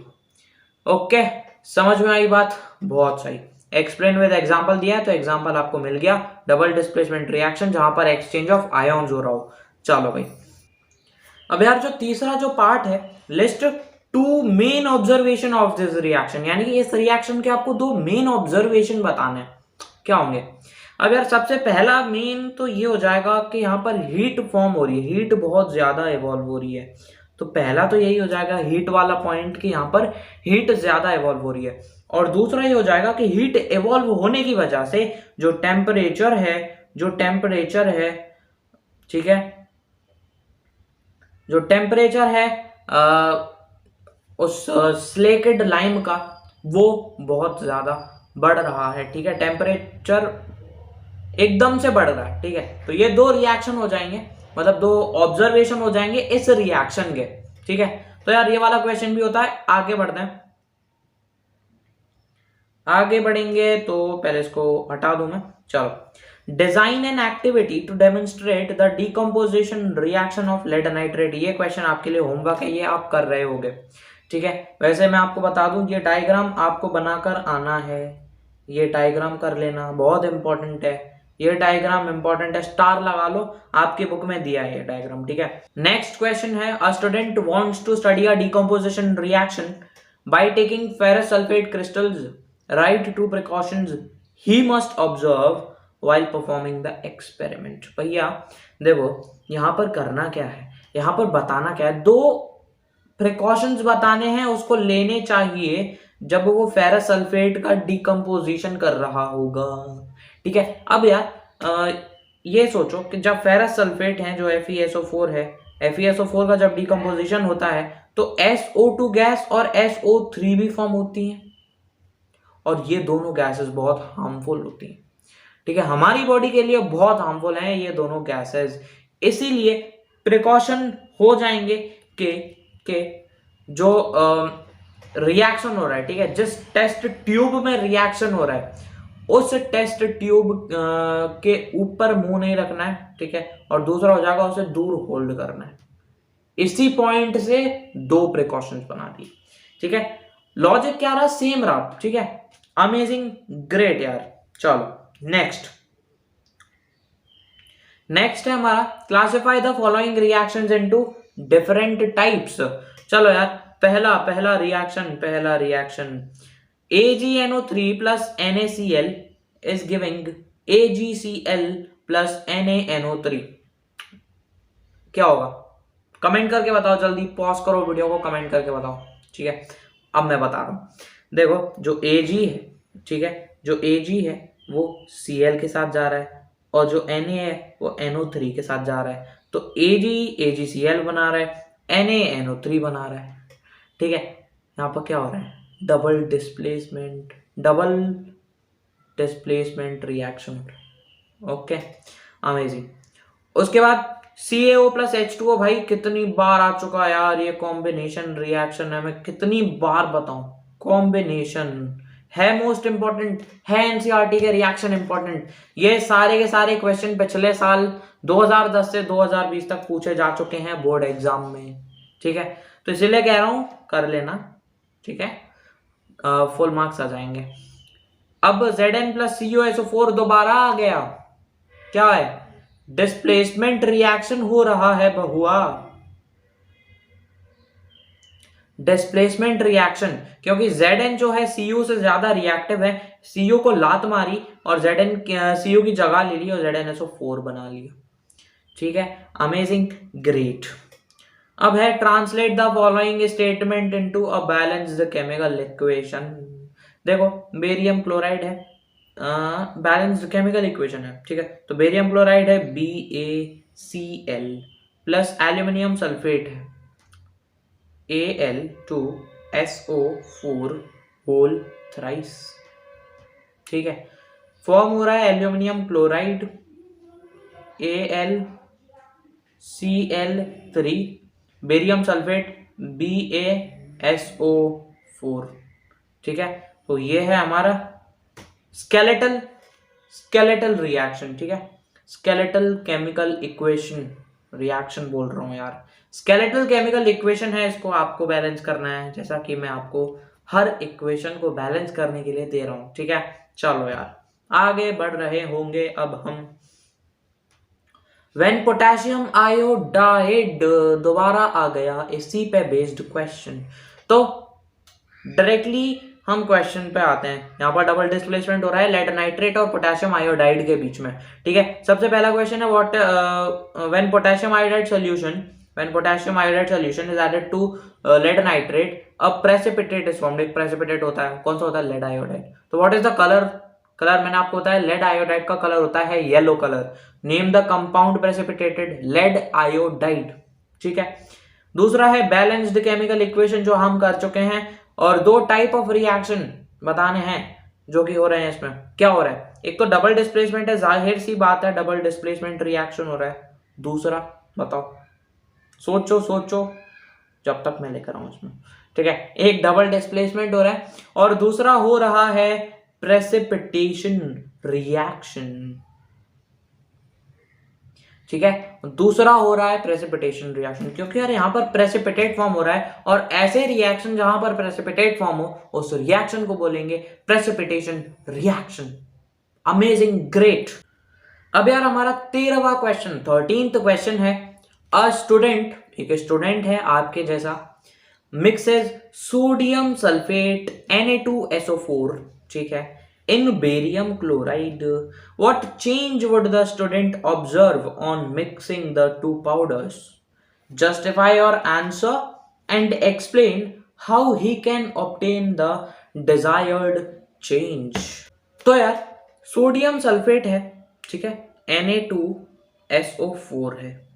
ओके, समझ में आई बात? बहुत सही, एक्सप्लेन विद एग्जांपल दिया है तो एग्जांपल आपको मिल गया, डबल डिस्प्लेसमेंट रिएक्शन जहां पर एक्सचेंज ऑफ आयन्स हो रहा हो। चलो भाई, अब यार जो तीसरा जो पार्ट है, list 2 main observation of this reaction, यानी कि इस रिएक्शन के आपको 2 मेन ऑब्जर्वेशन बताने हैं। क्या होंगे? अब यार सबसे पहला मेन तो ये हो जाएगा कि यहाँ पर हीट फॉर्म हो रही है, हीट बहुत ज्यादा इवॉल्व हो रही है। तो पहला तो यही हो जाएगा हीट वाला पॉइंट कि यहाँ पर हीट ज्यादा इवॉल्व हो रही है, और दूसरा ये हो जाएगा कि हीट इवॉल्व होने की वजह से जो टेम्परेचर है, ठीक है, जो टेम्परेचर है उस स्लेकेड लाइम का वो बहुत ज्यादा बढ़ रहा है, ठीक है, टेम्परेचर एकदम से बढ़ रहा है, ठीक है। तो ये दो रिएक्शन हो जाएंगे, मतलब दो ऑब्जर्वेशन हो जाएंगे इस रिएक्शन के, ठीक है। तो यार ये वाला क्वेश्चन भी होता है। आगे बढ़ते हैं, आगे बढ़ेंगे तो पहले इसको हटा दूं मैं। चलो, design an activity to demonstrate the decomposition reaction of lead nitrate. ये क्वेश्चन आपके लिए होमवर्क है, ये आप कर रहे होगे, ठीक है। वैसे मैं आपको बता दूं, ये डायग्राम आपको बनाकर आना है, ये डायग्राम कर लेना, बहुत इंपॉर्टेंट है ये डायग्राम, इंपॉर्टेंट है, स्टार लगा लो, आपकी बुक में दिया है ये डायग्राम, ठीक है। नेक्स्ट क्वेश्चन है, a student wants to study a decomposition reaction by taking ferrous sulphate crystals, write two precautions he must observe while performing the experiment। भैया देखो यहां पर करना क्या है, यहां पर बताना क्या है, दो प्रिकॉशंस बताने हैं उसको लेने चाहिए जब वो फेरस सल्फेट का डिकम्पोजिशन कर रहा होगा, ठीक है। अब यार ये सोचो कि जब फेरस सल्फेट है जो FeSO4 है, FeSO4 का जब डिकम्पोजिशन होता है तो SO2 गैस और SO3 भी फॉर्म होती है, और ये दोनों गैसेस बहुत हार्मफुल होती हैं, ठीक है, हमारी बॉडी के लिए बहुत हार्मफुल हैं ये दोनों गैसेस। इसीलिए प्रिकॉशन हो जाएंगे कि जो रिएक्शन हो रहा है, ठीक है, जिस टेस्ट ट्यूब में रिएक्शन हो रहा है उस टेस्ट ट्यूब के ऊपर मुंह नहीं रखना है, ठीक है, और दूसरा हो जाएगा उसे दूर होल्ड करना है। इसी पॉइंट से दो प्रिकॉशंस बना दी, ठीक है। लॉजिक क्या रहा, सेम रहा, ठीक है, अमेजिंग, ग्रेट यार। चलो नेक्स्ट है हमारा, classify the following reactions into different types. चलो यार, पहला reaction AgNO3 plus NaCl is giving AgCl plus NaNO3। क्या होगा, कमेंट करके बताओ, जल्दी पॉज करो वीडियो को, कमेंट करके बताओ, ठीक है। अब मैं बता रहा हूं, देखो जो Ag है, ठीक है, जो Ag है वो Cl के साथ जा रहा है, और जो Na है वो NO3 के साथ जा रहा है, तो AgCl बना रहा है, NaNO3 बना रहा है, ठीक है। यहाँ पर क्या हो रहा है, double displacement reaction, okay, amazing. उसके बाद CaO प्लस H2O, भाई कितनी बार आ चुका है यार ये कॉम्बिनेशन रिएक्शन है, मैं कितनी बार बताऊं, कॉम्बिनेशन है मोस्ट इंपॉर्टेंट है, NCERT के रिएक्शन इंपॉर्टेंट, ये सारे के सारे क्वेश्चन पिछले साल 2010 से 2020 तक पूछे जा चुके हैं बोर्ड एग्जाम में, ठीक है। तो इसीलिए कह रहा हूं कर लेना, ठीक है, फुल मार्क्स आ जाएंगे। अब Zn प्लस CuSO4 दोबारा आ गया, क्या है, डिस्प्लेसमेंट रिएक्शन हो रहा है बहुआ, डिस्प्लेसमेंट रिएक्शन, क्योंकि Zn जो है Cu से ज्यादा रिएक्टिव है, Cu को लात मारी और Zn Cu की जगह ले ली और ZnSO4 बना लिया, ठीक है, अमेजिंग, ग्रेट। अब है translate the following statement into a balanced chemical equation. देखो बेरियम क्लोराइड है, बैलेंस्ड केमिकल इक्वेशन है, ठीक है, तो बेरियम क्लोराइड है BaCl प्लस एल्यूमिनियम सल्फेट है Al2SO4 होल थ्राइस, ठीक है, फॉर्म हो रहा है aluminium chloride AlCl3, barium sulphate BaSO4, ठीक है। तो ये है हमारा स्केलेटल रिएक्शन, ठीक है, स्केलेटल केमिकल इक्वेशन, रिएक्शन बोल रहा हूं यार, स्केलेटल केमिकल इक्वेशन है, इसको आपको बैलेंस करना है, जैसा कि मैं आपको हर इक्वेशन को बैलेंस करने के लिए दे रहा हूं, ठीक है। चलो यार आगे बढ़ रहे होंगे अब हम। When पोटेशियम आयोडाइड दोबारा आ गया, इसी पे बेस्ड क्वेश्चन, तो डायरेक्टली हम क्वेश्चन पे आते हैं। यहाँ पर डबल डिस्प्लेसमेंट हो रहा है लेड नाइट्रेट और पोटेशियम आयोडाइड के बीच में, ठीक है। सबसे पहला क्वेश्चन है what when potassium iodide solution when potassium iodide solution is added to lead nitrate a precipitate is formed. एक प्रेसिपिटेट होता है, कौन सा होता है? Lead iodide. तो what is the colour? Colour मैंने आपको बताया लेड आयोडाइड का कलर होता है yellow colour. Name the compound precipitated lead iodide. ठीक है। दूसरा है बैलेंस्ड केमिकल इक्वेशन, जो हम कर चुके हैं, और दो टाइप ऑफ रिएक्शन बताने हैं जो कि हो रहे हैं इसमें। क्या हो रहा है? एक तो डबल डिस्प्लेसमेंट है, जाहिर सी बात है डबल डिस्प्लेसमेंट रिएक्शन हो रहा है। दूसरा बताओ, सोचो सोचो जब तक मैं लेकर आऊं इसमें। ठीक है, एक डबल डिस्प्लेसमेंट हो रहा है और दूसरा हो रहा है प्रेसिपिटेशन रिएक्शन। ठीक है, दूसरा हो रहा है प्रेसिपिटेशन रिएक्शन, क्योंकि यार यहां पर प्रेसिपिटेट फॉर्म हो रहा है और ऐसे रिएक्शन जहां पर प्रेसिपिटेट फॉर्म हो उस रिएक्शन को बोलेंगे प्रेसिपिटेशन रिएक्शन। Amazing, great. अब यार हमारा 13वां क्वेश्चन, 13th क्वेश्चन है, अ स्टूडेंट, एक स्टूडेंट है आपके जैसा, मिक्सेस सोडियम सल्फेट Na2SO4, ठीक है, in barium chloride. What change would the student observe on mixing the two powders? Justify your answer and explain how he can obtain the desired change. तो यार sodium sulphate है, ठीक है, Na2SO4 है,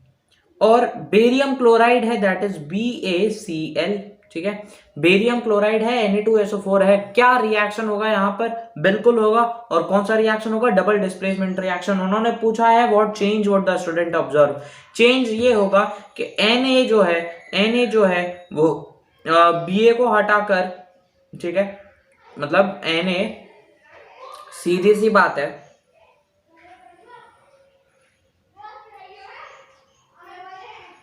और barium chloride है, that is BaCl। ठीक है, बेरियम क्लोराइड है, Na2SO4 है। क्या रिएक्शन होगा यहाँ पर? बिल्कुल होगा। और कौन सा रिएक्शन होगा? Double displacement reaction. उन्होंने पूछा है what change would the student observe. Change ये होगा कि Na जो है वो Ba को हटाकर, ठीक है, मतलब Na, सीधी सी बात है,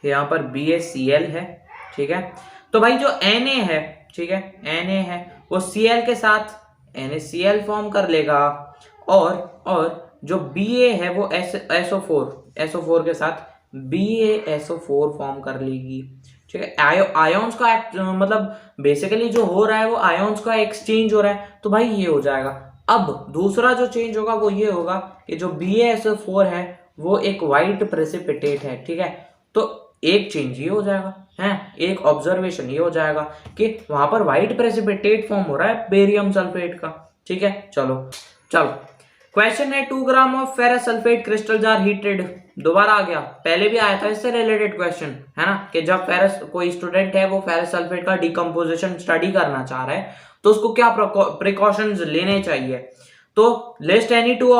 यहां पर BaCl है। ठीक है, तो भाई जो Na है, ठीक है, Na है वो Cl के साथ NaCl फॉर्म कर लेगा, और जो Ba है वो SO4 के साथ BaSO4 फॉर्म कर लेगी। ठीक है, आयोन्स का मतलब बेसिकली जो हो रहा है वो आयोन्स का एक्सचेंज हो रहा है, तो भाई ये हो जाएगा। अब दूसरा जो चेंज होगा वो ये होगा कि जो BaSO4 है वो एक व्हाइट प्रेसिपिटेट है। ठीक है, तो एक चेंज ये हो जाएगा है, एक ऑब्जर्वेशन ये हो जाएगा कि वहां पर व्हाइट प्रेसिपिटेट फॉर्म हो रहा है बेरियम सल्फेट का। ठीक है, चलो क्वेश्चन है 2 gram of ferrous sulphate crystals are heated. दोबारा आ गया, पहले भी आया था इससे रिलेटेड क्वेश्चन, है ना, कि जब फेरस, कोई स्टूडेंट है वो फेरस सल्फेट का डिकम्पोजिशन स्टडी करना चाह रहा है तो उसको क्या प्रिकॉशंस लेने चाहिए। तो लिस्ट एनी टू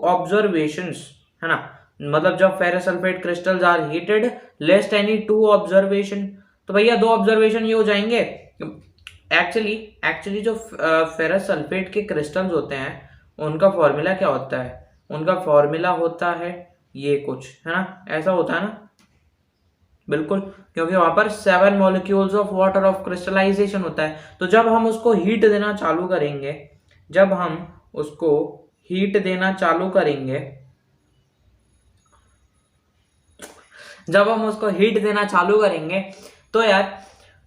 ऑब्जर्वेशंस, है ना, मतलब जब ferrous sulphate crystals are heated, list any 2 observation. तो भैया 2 ऑब्जर्वेशन ये हो जाएंगे। एक्चुअली जो फेरस सल्फेट के क्रिस्टल्स होते हैं उनका फॉर्मूला क्या होता है? उनका फॉर्मूला होता है ये कुछ, है ना, ऐसा होता है ना, बिल्कुल, क्योंकि वहां पर 7 molecules of water of crystallisation होता है। तो जब हम उसको हीट देना चालू करेंगे, तो यार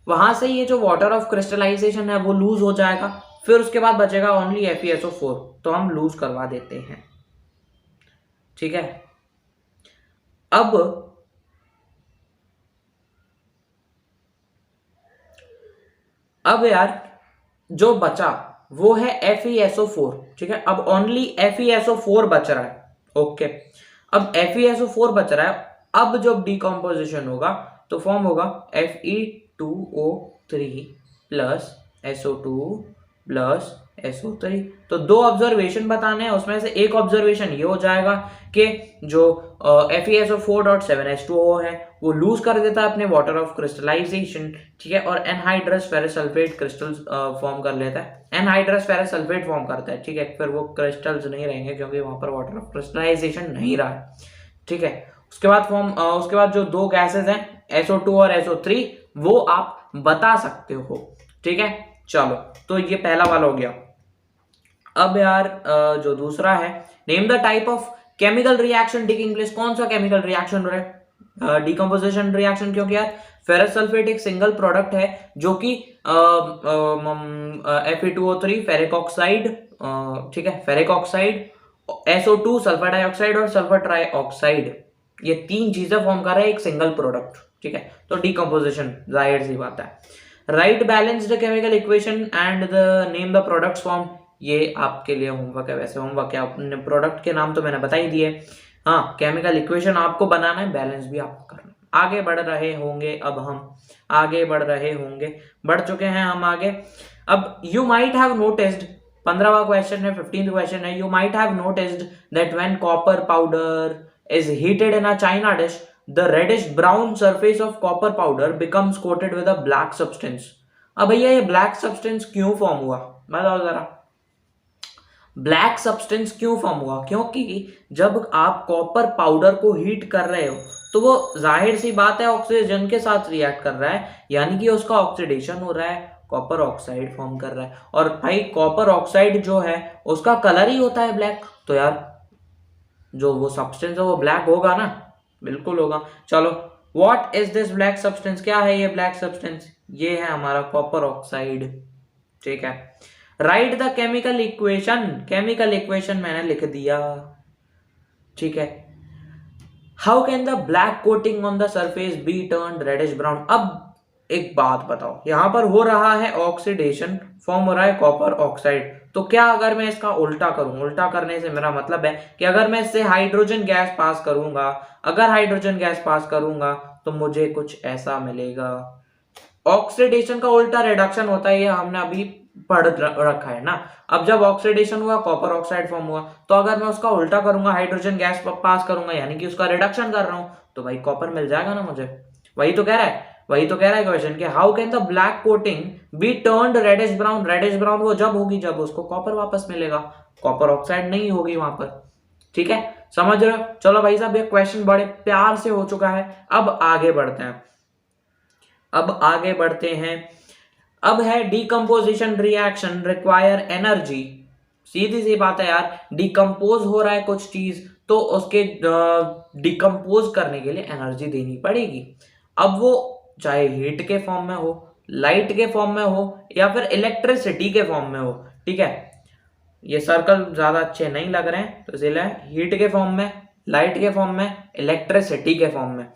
वहां से ये जो वाटर ऑफ क्रिस्टलाइजेशन है वो लूज हो जाएगा, फिर उसके बाद बचेगा ओनली FeSO4, तो हम लूज करवा देते हैं। ठीक है, अब यार जो बचा वो है FeSO4। ठीक है, अब ओनली FeSO4 बच रहा है। ओके, अब FeSO4 बच रहा है। अब जब डिकम्पोजिशन होगा तो फॉर्म होगा Fe2O3 plus SO2 plus SO3। तो 2 ऑब्जर्वेशन बताने हैं, उसमें से एक ऑब्जर्वेशन ये हो जाएगा कि जो FeSO4.7H2O है वो लूज कर देता है अपने वाटर ऑफ क्रिस्टलाइजेशन। ठीक है, और anhydrous ferrous sulphate crystals form कर लेता है, एनहाइड्रस फेरस सल्फेट फॉर्म करता है। ठीक है, फिर वो क्रिस्टल्स नहीं रहेंगे क्योंकि वहां पर वाटर ऑफ क्रिस्टलाइजेशन नहीं रहा है। ठीक है, उसके बाद जो 2 गैसेस हैं SO2 और SO3 वो आप बता सकते हो। ठीक है, चलो, तो ये पहला वाला हो गया। अब यार जो दूसरा है, name the type of chemical reaction taking place. कौन सा केमिकल रिएक्शन हो रहा है? डिकम्पोजिशन रिएक्शन, क्योंकि यार फेरस सल्फेट एक सिंगल प्रोडक्ट है जो कि Fe2O3 फेरिक ऑक्साइड, ठीक है, ferric oxide, SO2 sulphur dioxide और सल्फर ट्राइऑक्साइड। ये 3 चीजें फॉर्म कर रहा है एक सिंगल प्रोडक्ट, ठीक है। तो डिकम्पोजिशन जाहिर सी बात है। Right balanced chemical equation and the name the products form, ये आपके लिए होमवर्क है। वैसे होमवर्क है, अपने प्रोडक्ट के नाम तो मैंने बता ही दिए। हाँ, केमिकल इक्वेशन आपको बनाना है, बैलेंस भी आपको करना है। आगे बढ़ रहे होंगे, अब हम आगे बढ़ रहे होंगे, बढ़ चुके हैं हम आगे। अब यू माइट हैव नोटिस्ड, 15वां क्वेश्चन है, 15th क्वेश्चन है। You might have noticed that when copper powder is heated in a china dish, the reddish brown surface of copper powder becomes coated with a black substance. अब भैया ये black substance क्यों form हुआ, बताओ जरा। Black substance क्यों form हुआ? क्योंकि जब आप कॉपर पाउडर को हीट कर रहे हो तो वो जाहिर सी बात है ऑक्सीजन के साथ रिएक्ट कर रहा है, यानी कि उसका ऑक्सीडेशन हो रहा है, कॉपर ऑक्साइड फॉर्म कर रहा है। और भाई कॉपर ऑक्साइड जो है उसका कलर ही होता है ब्लैक, तो यार जो वो सब्सटेंस है वो ब्लैक होगा ना, बिल्कुल होगा। चलो, what is this black substance, क्या है ये ब्लैक सब्सटेंस? ये है हमारा कॉपर ऑक्साइड, ठीक है। Write the chemical equation, chemical equation मैंने लिख दिया, ठीक है। How can the black coating on the surface be turn reddish brown? अब एक बात बताओ, यहां पर हो रहा है ऑक्सीडेशन, फॉर्म हो रहा है कॉपर ऑक्साइड, तो क्या अगर मैं इसका उल्टा करूं, उल्टा करने से मेरा मतलब है कि अगर मैं इससे हाइड्रोजन गैस पास करूंगा, अगर हाइड्रोजन गैस पास करूंगा तो मुझे कुछ ऐसा मिलेगा। ऑक्सीडेशन का उल्टा रिडक्शन होता है, ये हमने अभी पढ़ रखा है ना। अब जब ऑक्सीडेशन हुआ, कॉपर ऑक्साइड फॉर्म हुआ, तो अगर मैं उसका उल्टा करूंगा, हाइड्रोजन गैस पास करूंगा, यानी कि उसका रिडक्शन कर रहा हूं, तो भाई कॉपर मिल जाएगा ना मुझे। वही तो कह रहा है, वही तो कह रहा है क्वेश्चन कि how can the black coating be turned reddish brown? Reddish brown वो जब होगी जब उसको कॉपर वापस मिलेगा, कॉपर ऑक्साइड नहीं होगी वहां पर, ठीक है। समझ रहे हो? चलो भाई साहब, ये क्वेश्चन बड़े प्यार से हो चुका है। अब आगे बढ़ते हैं, अब आगे बढ़ते हैं। अब है डिकम्पोजिशन रिएक्शन रिक्वायर एनर्जी। सीधी सी बात है यार, डिकम्पोज हो रहा है कुछ चीज तो उसके डिकम्पोज करने के लिए एनर्जी देनी पड़ेगी। अब वो चाहे हीट के फॉर्म में हो, लाइट के फॉर्म में हो, या फिर इलेक्ट्रिसिटी के फॉर्म में हो, ठीक है। ये सर्कल ज्यादा अच्छे नहीं लग रहे हैं, तो इसलिए हीट के फॉर्म में, लाइट के फॉर्म में, इलेक्ट्रिसिटी के फॉर्म में।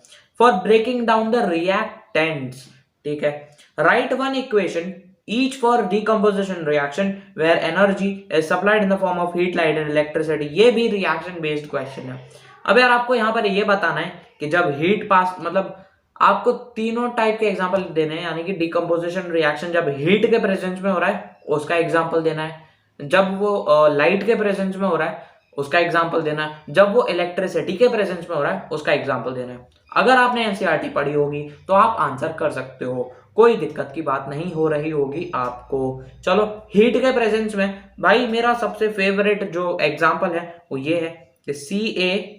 For breaking down the reactants, ठीक है। Write one equation each for decomposition reaction where energy is supplied in the form of heat, light and electricity। ये भी reaction based question है। अब यार आपको यहाँ पर ये बताना है कि जब हीट पास, मतलब आपको तीनों टाइप के एग्जांपल देने हैं, यानी कि डिकम्पोजिशन रिएक्शन जब हीट के प्रेजेंस में हो रहा है उसका एग्जांपल देना है, जब वो लाइट के प्रेजेंस में हो रहा है उसका एग्जांपल देना है, जब वो इलेक्ट्रिसिटी के प्रेजेंस में हो रहा है उसका एग्जांपल देना है। अगर आपने एनसीईआरटी पढ़ी होगी तो आप आंसर कर सकते हो, कोई दिक्कत की बात नहीं हो रही होगी आपको। चलो, हीट के प्रेजेंस में भाई मेरा सबसे फेवरेट जो एग्जांपल है वो ये है कि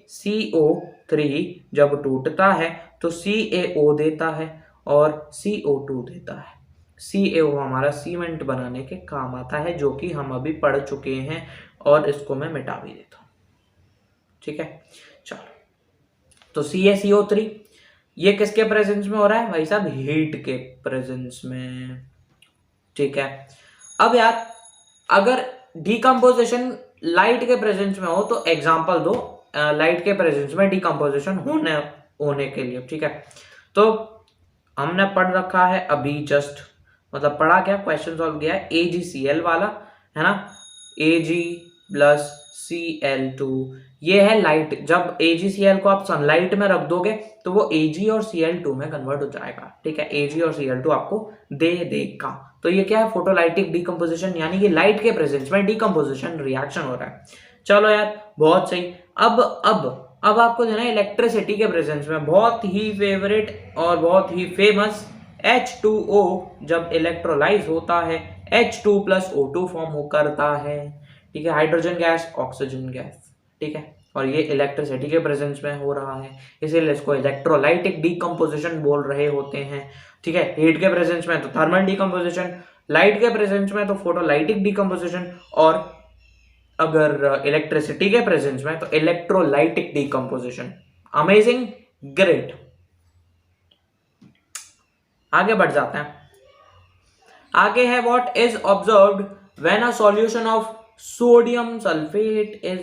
CaCO3 जब टूटता है तो CaO देता है और CO2 देता है। CaO हमारा सीमेंट बनाने के काम आता है, जो कि हम अभी पढ़ चुके हैं, और इसको मैं मिटा भी देता हूं, ठीक है। चलो, तो CaCO3 ये किसके प्रेजेंस में हो रहा है भाई साहब? हीट के प्रेजेंस में, ठीक है। अब यार अगर डिकम्पोजिशन लाइट के प्रेजेंस में हो तो एग्जांपल दो लाइट के प्रेजेंस में डिकम्पोजिशन होने के लिए, ठीक है। तो हमने पढ़ रखा है अभी जस्ट, मतलब पढ़ा क्या, क्वेश्चन सॉल्व किया है AgCl वाला, है ना। Ag प्लस Cl2, ये है लाइट। जब AgCl को आप सनलाइट में रख दोगे तो वो Ag और Cl2 में कन्वर्ट हो जाएगा, ठीक है। Ag और Cl2 आपको दे देगा। तो ये क्या है? फोटोलाइटिक डिकम्पोजिशन, यानी कि लाइट के प्रेजेंस में डिकम्पोजिशन रिएक्शन हो रहा है। चलो यार, बहुत सही। अब आपको देना है इलेक्ट्रिसिटी के प्रेजेंस में, बहुत ही फेवरेट और बहुत ही फेमस H2O जब इलेक्ट्रोलाइज होता है H2 प्लस O2 फॉर्म करता है, ठीक है। हाइड्रोजन गैस, ऑक्सीजन गैस, ठीक है। और ये इलेक्ट्रिसिटी के प्रेजेंस में हो रहा है, इसीलिए इसको इलेक्ट्रोलाइटिक डिकम्पोजिशन बोल रहे होते हैं, ठीक है। हीट के प्रेजेंस में तो थर्मल डिकम्पोजिशन, लाइट के प्रेजेंस में तो फोटोलाइटिक डिकम्पोजिशन, और अगर इलेक्ट्रिसिटी के प्रेजेंस में तो इलेक्ट्रोलाइटिक डिकम्पोजिशन। Amazing, great. आगे बढ़ जाते हैं। आगे है what is observed when a solution of sodium sulphate is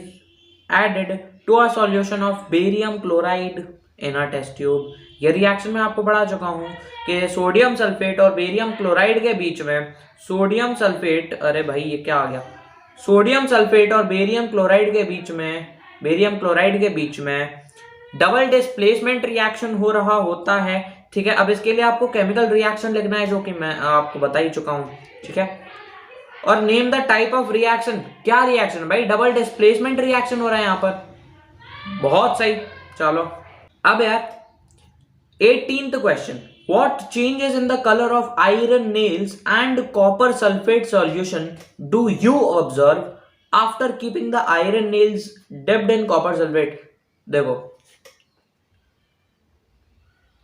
added to a solution of barium chloride in a test tube. ये रिएक्शन मैं आपको पढ़ा चुका हूं कि सोडियम सल्फेट और बेरियम क्लोराइड के बीच में सोडियम सल्फेट, अरे भाई ये क्या आ गया, सोडियम सल्फेट और बेरियम क्लोराइड के बीच में डबल डिस्प्लेसमेंट रिएक्शन हो रहा होता है। ठीक है, अब इसके लिए आपको केमिकल रिएक्शन लिखना है जो कि मैं आपको बता ही चुका हूं। ठीक है, और name the type of reaction. क्या रिएक्शन भाई? डबल डिस्प्लेसमेंट रिएक्शन हो रहा है यहां पर। बहुत सही। चलो अब यार 18th question, what changes in the color of iron nails and copper sulfate solution do you observe after keeping the iron nails dipped in copper sulfate? देखो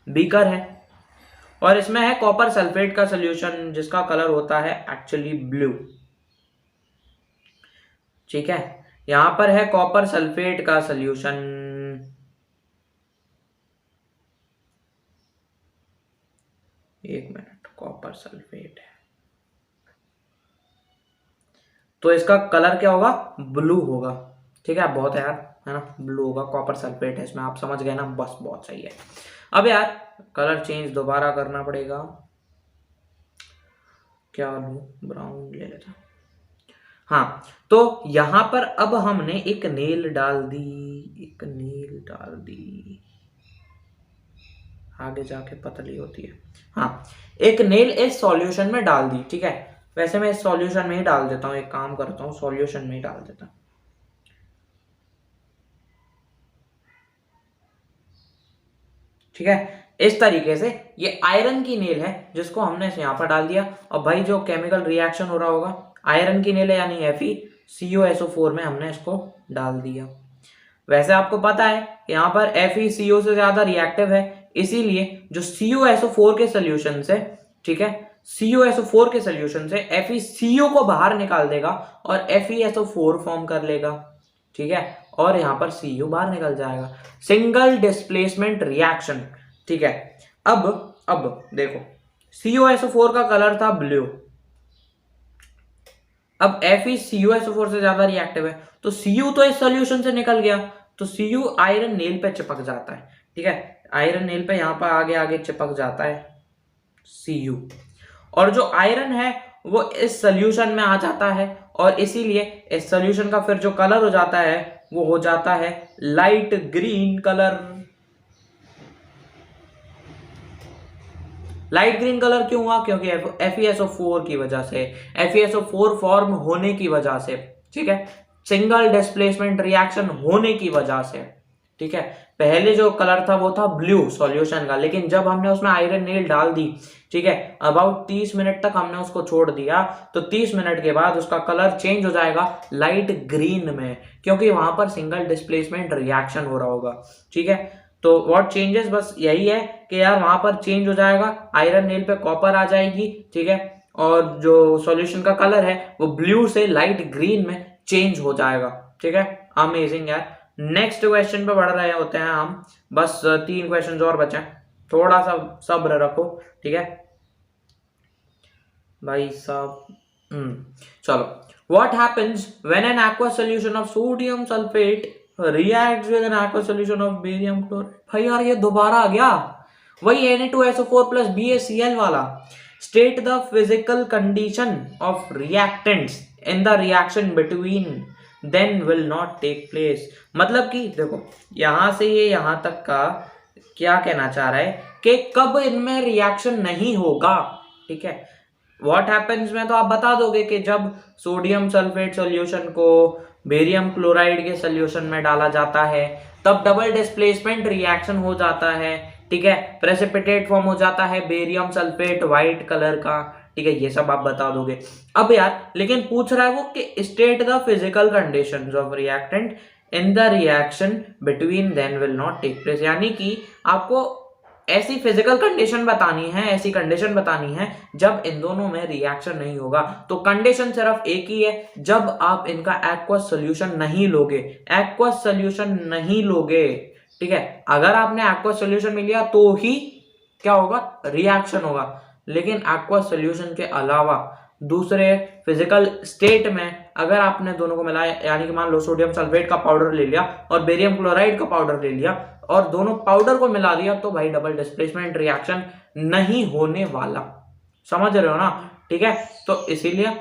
बीकर है और इसमें है कॉपर सल्फेट का सॉल्यूशन जिसका कलर होता है actually blue. ठीक है, यहां पर है कॉपर सल्फेट का सॉल्यूशन, एक मिनट, कॉपर सल्फेट है तो इसका कलर क्या होगा? ब्लू होगा। ठीक है, बहुत है यार, है ना, ब्लू होगा, कॉपर सल्फेट है इसमें, आप समझ गए ना, बस बहुत सही है। अब यार कलर चेंज दोबारा करना पड़ेगा, क्या लूं, ब्राउन ले लेता। हाँ, तो यहां पर अब हमने एक नेल डाल दी, आगे जाके पतली होती है। हाँ, एक नेल इस सॉल्यूशन में डाल दी। ठीक है, वैसे मैं इस सॉल्यूशन में ही डाल देता हूं, एक काम करता हूं, सॉल्यूशन में ही डाल देता हूं। ठीक है, इस तरीके से ये आयरन की नेल है जिसको हमने यहां पर डाल दिया। और भाई जो केमिकल रिएक्शन हो रहा होगा, आयरन की नेल है यानी FeCO4 में हमने इसको डाल दिया। वैसे आपको पता है यहाँ पर FeCO से ज्यादा रिएक्टिव है, इसीलिए जो CuSO4 के सोल्यूशन से, ठीक है, CuSO4 के सोल्यूशन से FeCO को बाहर निकाल देगा और FeSO4 फॉर्म कर लेगा। ठीक है, और यहाँ पर Cu बाहर निकल जाएगा, सिंगल डिस्प्लेसमेंट रिएक्शन। ठीक है, अब देखो CuSO4 का कलर था ब्लू, अब FeCuSO4 से ज्यादा रिएक्टिव है तो Cu तो इस सॉल्यूशन से निकल गया, तो Cu आयरन नेल पे चिपक जाता है। ठीक है, आयरन नेल पे यहां पर आगे चिपक जाता है Cu, और जो आयरन है वो इस सॉल्यूशन में आ जाता है और इसीलिए इस सॉल्यूशन का फिर जो कलर हो जाता है वो हो जाता है light green colour. Light green colour क्यों हुआ? क्योंकि FeSO4 की वजह से, FeSO4 फॉर्म होने की वजह से, ठीक है, सिंगल डिस्प्लेसमेंट रिएक्शन होने की वजह से। ठीक है, पहले जो कलर था वो था ब्लू सॉल्यूशन का, लेकिन जब हमने उसमें आयरन नेल डाल दी, ठीक है, अबाउट 30 मिनट तक हमने उसको छोड़ दिया, तो 30 मिनट के बाद उसका कलर चेंज हो जाएगा लाइट ग्रीन में, क्योंकि वहां पर सिंगल डिस्प्लेसमेंट रिएक्शन हो रहा होगा। ठीक है, तो व्हाट चेंजेस बस यही है कि यार वहां पर चेंज हो जाएगा, आयरन नेल पे कॉपर आ जाएगी। ठीक है, और जो सॉल्यूशन का कलर है वो ब्लू से लाइट ग्रीन में चेंज हो जाएगा। ठीक है, अमेजिंग यार। नेक्स्ट क्वेश्चन पे बढ़ रहे होते हैं हम, बस 3 क्वेश्चन और बचे, थोड़ा सा सब्र रखो। ठीक है भाई साहब, चलो, what happens when an aqua solution of sodium sulphate reacts with an aqueous solution of barium chloride? भाई यार ये दोबारा आ गया, वही Na2SO4 plus BaCl वाला। State the physical condition of reactants in the reaction between then will not take place। मतलब कि देखो यहां से ये यहां तक का क्या कहना चाह रहा है कि कब इनमें रिएक्शन नहीं होगा। ठीक है, व्हाट हैपेंस में तो आप बता दोगे कि जब सोडियम सल्फेट सॉल्यूशन को बेरियम क्लोराइड के सॉल्यूशन में डाला जाता है तब डबल डिस्प्लेसमेंट रिएक्शन हो जाता है। ठीक है, प्रेसिपिटेट फॉर्म हो जाता है बेरियम सल्फेट व्हाइट कलर का। ठीक है, ये सब आप बता दोगे। अब यार लेकिन पूछ रहा है वो कि state the physical conditions of reactant in the reaction between then will not take place, यानी कि आपको ऐसी फिजिकल कंडीशन बतानी है, ऐसी कंडीशन बतानी है जब इन दोनों में रिएक्शन नहीं होगा। तो कंडीशन सिर्फ एक ही है, जब आप इनका एक्वस सॉल्यूशन नहीं लोगे, एक्वस सॉल्यूशन नहीं लोगे। ठीक है, अगर आपने एक्वस सॉल्यूशन में लिया तो ही क्या होगा, रिएक्शन होगा, लेकिन एक्वस सॉल्यूशन के अलावा दूसरे फिजिकल स्टेट में अगर आपने दोनों को मिलाया, यानी कि मान लो सोडियम सल्फेट का पाउडर ले लिया और बेरियम क्लोराइड का पाउडर ले लिया और दोनों पाउडर को मिला दिया, तो भाई डबल डिस्प्लेसमेंट रिएक्शन नहीं होने वाला। समझ रहे हो ना? ठीक है, तो इसीलिए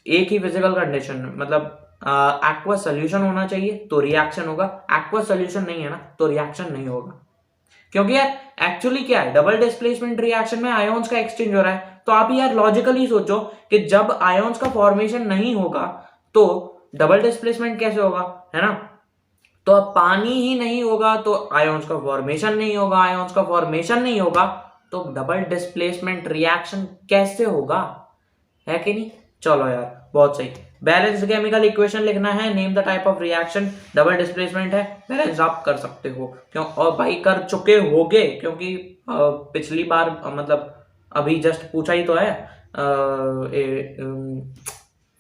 एक ही फिजिकल कंडीशन मतलब एक्वस सोल्यूशन होना चाहिए तो रिएक्शन होगा, एक्वस सोल्यूशन नहीं है ना तो रिएक्शन नहीं होगा। क्योंकि यार एक्चुअली क्या है, डबल डिस्प्लेसमेंट रिएक्शन में आयोन्स का एक्सचेंज हो रहा है। तो आप यार लॉजिकली सोचो कि जब आयोन्स का फॉर्मेशन नहीं होगा तो डबल डिस्प्लेसमेंट कैसे होगा, है ना? तो अब पानी ही नहीं होगा तो आयोन्स का फॉर्मेशन नहीं होगा, आयोन्स का फॉर्मेशन नहीं होगा तो डबल डिस्प्लेसमेंट रिएक्शन कैसे होगा, है कि नहीं? चलो यार बहुत सही। बैलेंस्ड केमिकल इक्वेशन लिखना है, name the type of reaction, double displacement है, बैलेंस आप कर सकते हो क्यों, और भाई कर चुके होगे क्योंकि पिछली बार मतलब अभी जस्ट पूछा ही तो है,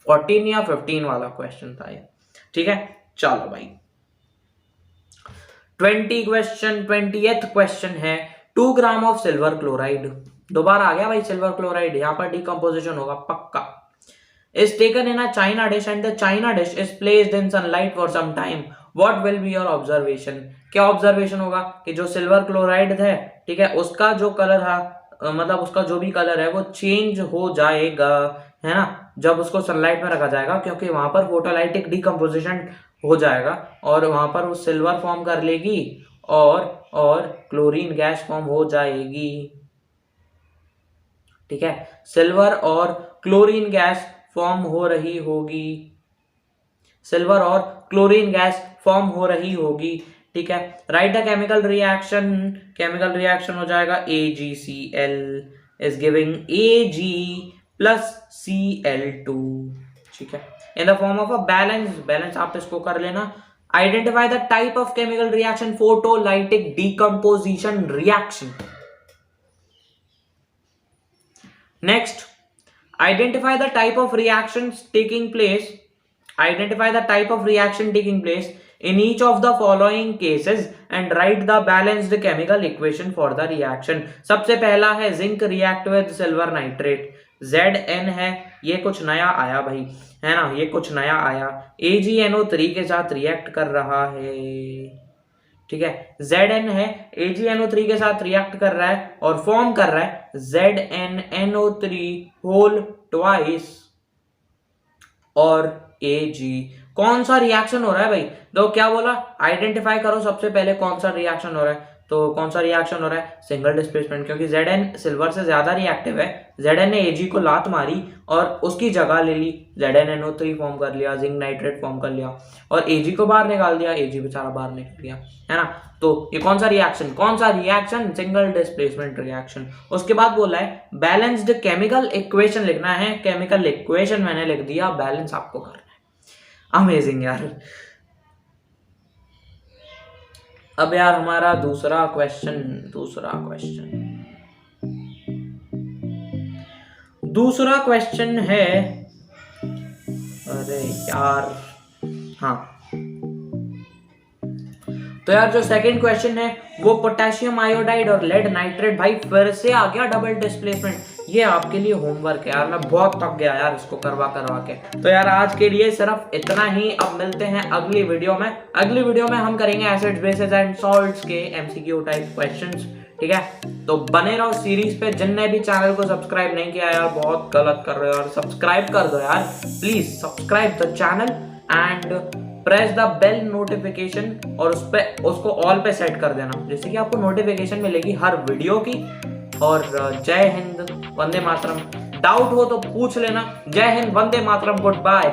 14 या 15 वाला क्वेश्चन था ये। ठीक है, चलो भाई 20th क्वेश्चन है 2 ग्राम ऑफ सिल्वर क्लोराइड, दोबारा आ गया भाई सिल्वर क्लोराइड, यहां पर डिकम्पोजिशन होगा पक्का, is taken in a china dish and the china dish is placed in sunlight for some time, what will be your observation? क्या ऑब्जर्वेशन होगा कि जो सिल्वर क्लोराइड है, ठीक है, उसका जो कलर है मतलब उसका जो भी कलर है वो चेंज हो जाएगा, है ना, जब उसको सनलाइट में रखा जाएगा, क्योंकि वहां पर फोटोलाइटिक डिकम्पोजिशन हो जाएगा और वहां पर वो सिल्वर फॉर्म कर लेगी और क्लोरीन गैस फॉर्म हो जाएगी। ठीक है, सिल्वर और क्लोरीन गैस फॉर्म हो रही होगी, सिल्वर और क्लोरीन गैस फॉर्म हो रही होगी। ठीक है, write the chemical reaction, chemical reaction हो जाएगा AgCl is giving Ag plus Cl2। ठीक है, in the form of a balance आप इसको कर लेना। Identify the type of chemical reaction, photolytic decomposition reaction. Next, identify the type of reactions taking place, identify the type of reaction taking place in each of the following cases and write the balanced chemical equation for the reaction। सबसे पहला है zinc react with silver nitrate, Zn है, ये कुछ नया आया भाई, है ना, ये कुछ नया आया, AgNO3 के साथ रिएक्ट कर रहा है। ठीक है, Zn है, AgNO3 के साथ रिएक्ट कर रहा है और फॉर्म कर रहा है ZnNO3 होल ट्वाइस और Ag। कौन सा रिएक्शन हो रहा है भाई? तो क्या बोला, आइडेंटिफाई करो सबसे पहले कौन सा रिएक्शन हो रहा है। तो कौन सा रिएक्शन हो रहा है? सिंगल डिस्प्लेसमेंट, क्योंकि Zn सिल्वर से ज्यादा रिएक्टिव है। Zn ने Ag को लात मारी और उसकी जगह ले ली, ZnNO3 फॉर्म कर लिया, जिंक नाइट्रेट फॉर्म कर लिया और Ag को बाहर निकाल दिया, Ag बेचारा बाहर निकल गया, है ना। तो ये कौन सा रिएक्शन? Single displacement reaction. उसके बाद बोला है बैलेंस्ड केमिकल इक्वेशन लिखना है, केमिकल इक्वेशन मैंने लिख दिया, बैलेंस आपको करना है। अमेजिंग यार। अब यार हमारा दूसरा क्वेश्चन है, अरे यार हाँ, तो यार जो सेकंड क्वेश्चन है वो पोटेशियम आयोडाइड और लेड नाइट्रेट। भाई फिर से आ गया डबल डिस्प्लेसमेंट, ये आपके लिए होमवर्क है यार, मैं बहुत थक गया यार इसको करवा के। तो यार आज के लिए सिर्फ इतना ही, अब मिलते हैं अगली वीडियो में। अगली वीडियो में हम करेंगे एसिड्स बेसिस एंड सॉल्ट्स के MCQ टाइप क्वेश्चंस। ठीक है, तो बने रहो सीरीज पे। जिनने भी चैनल को सब्सक्राइब नहीं किया यार बहुत गलत कर रहे हो यार, सब्सक्राइब कर दो यार please, subscribe the channel and press the bell notification और उसको ऑल पे सेट कर देना, जिससे कि आपको नोटिफिकेशन मिलेगी हर वीडियो की। और जय हिंद, वंदे मातरम। डाउट हो तो पूछ लेना। जय हिंद, वंदे मातरम, गुड बाय।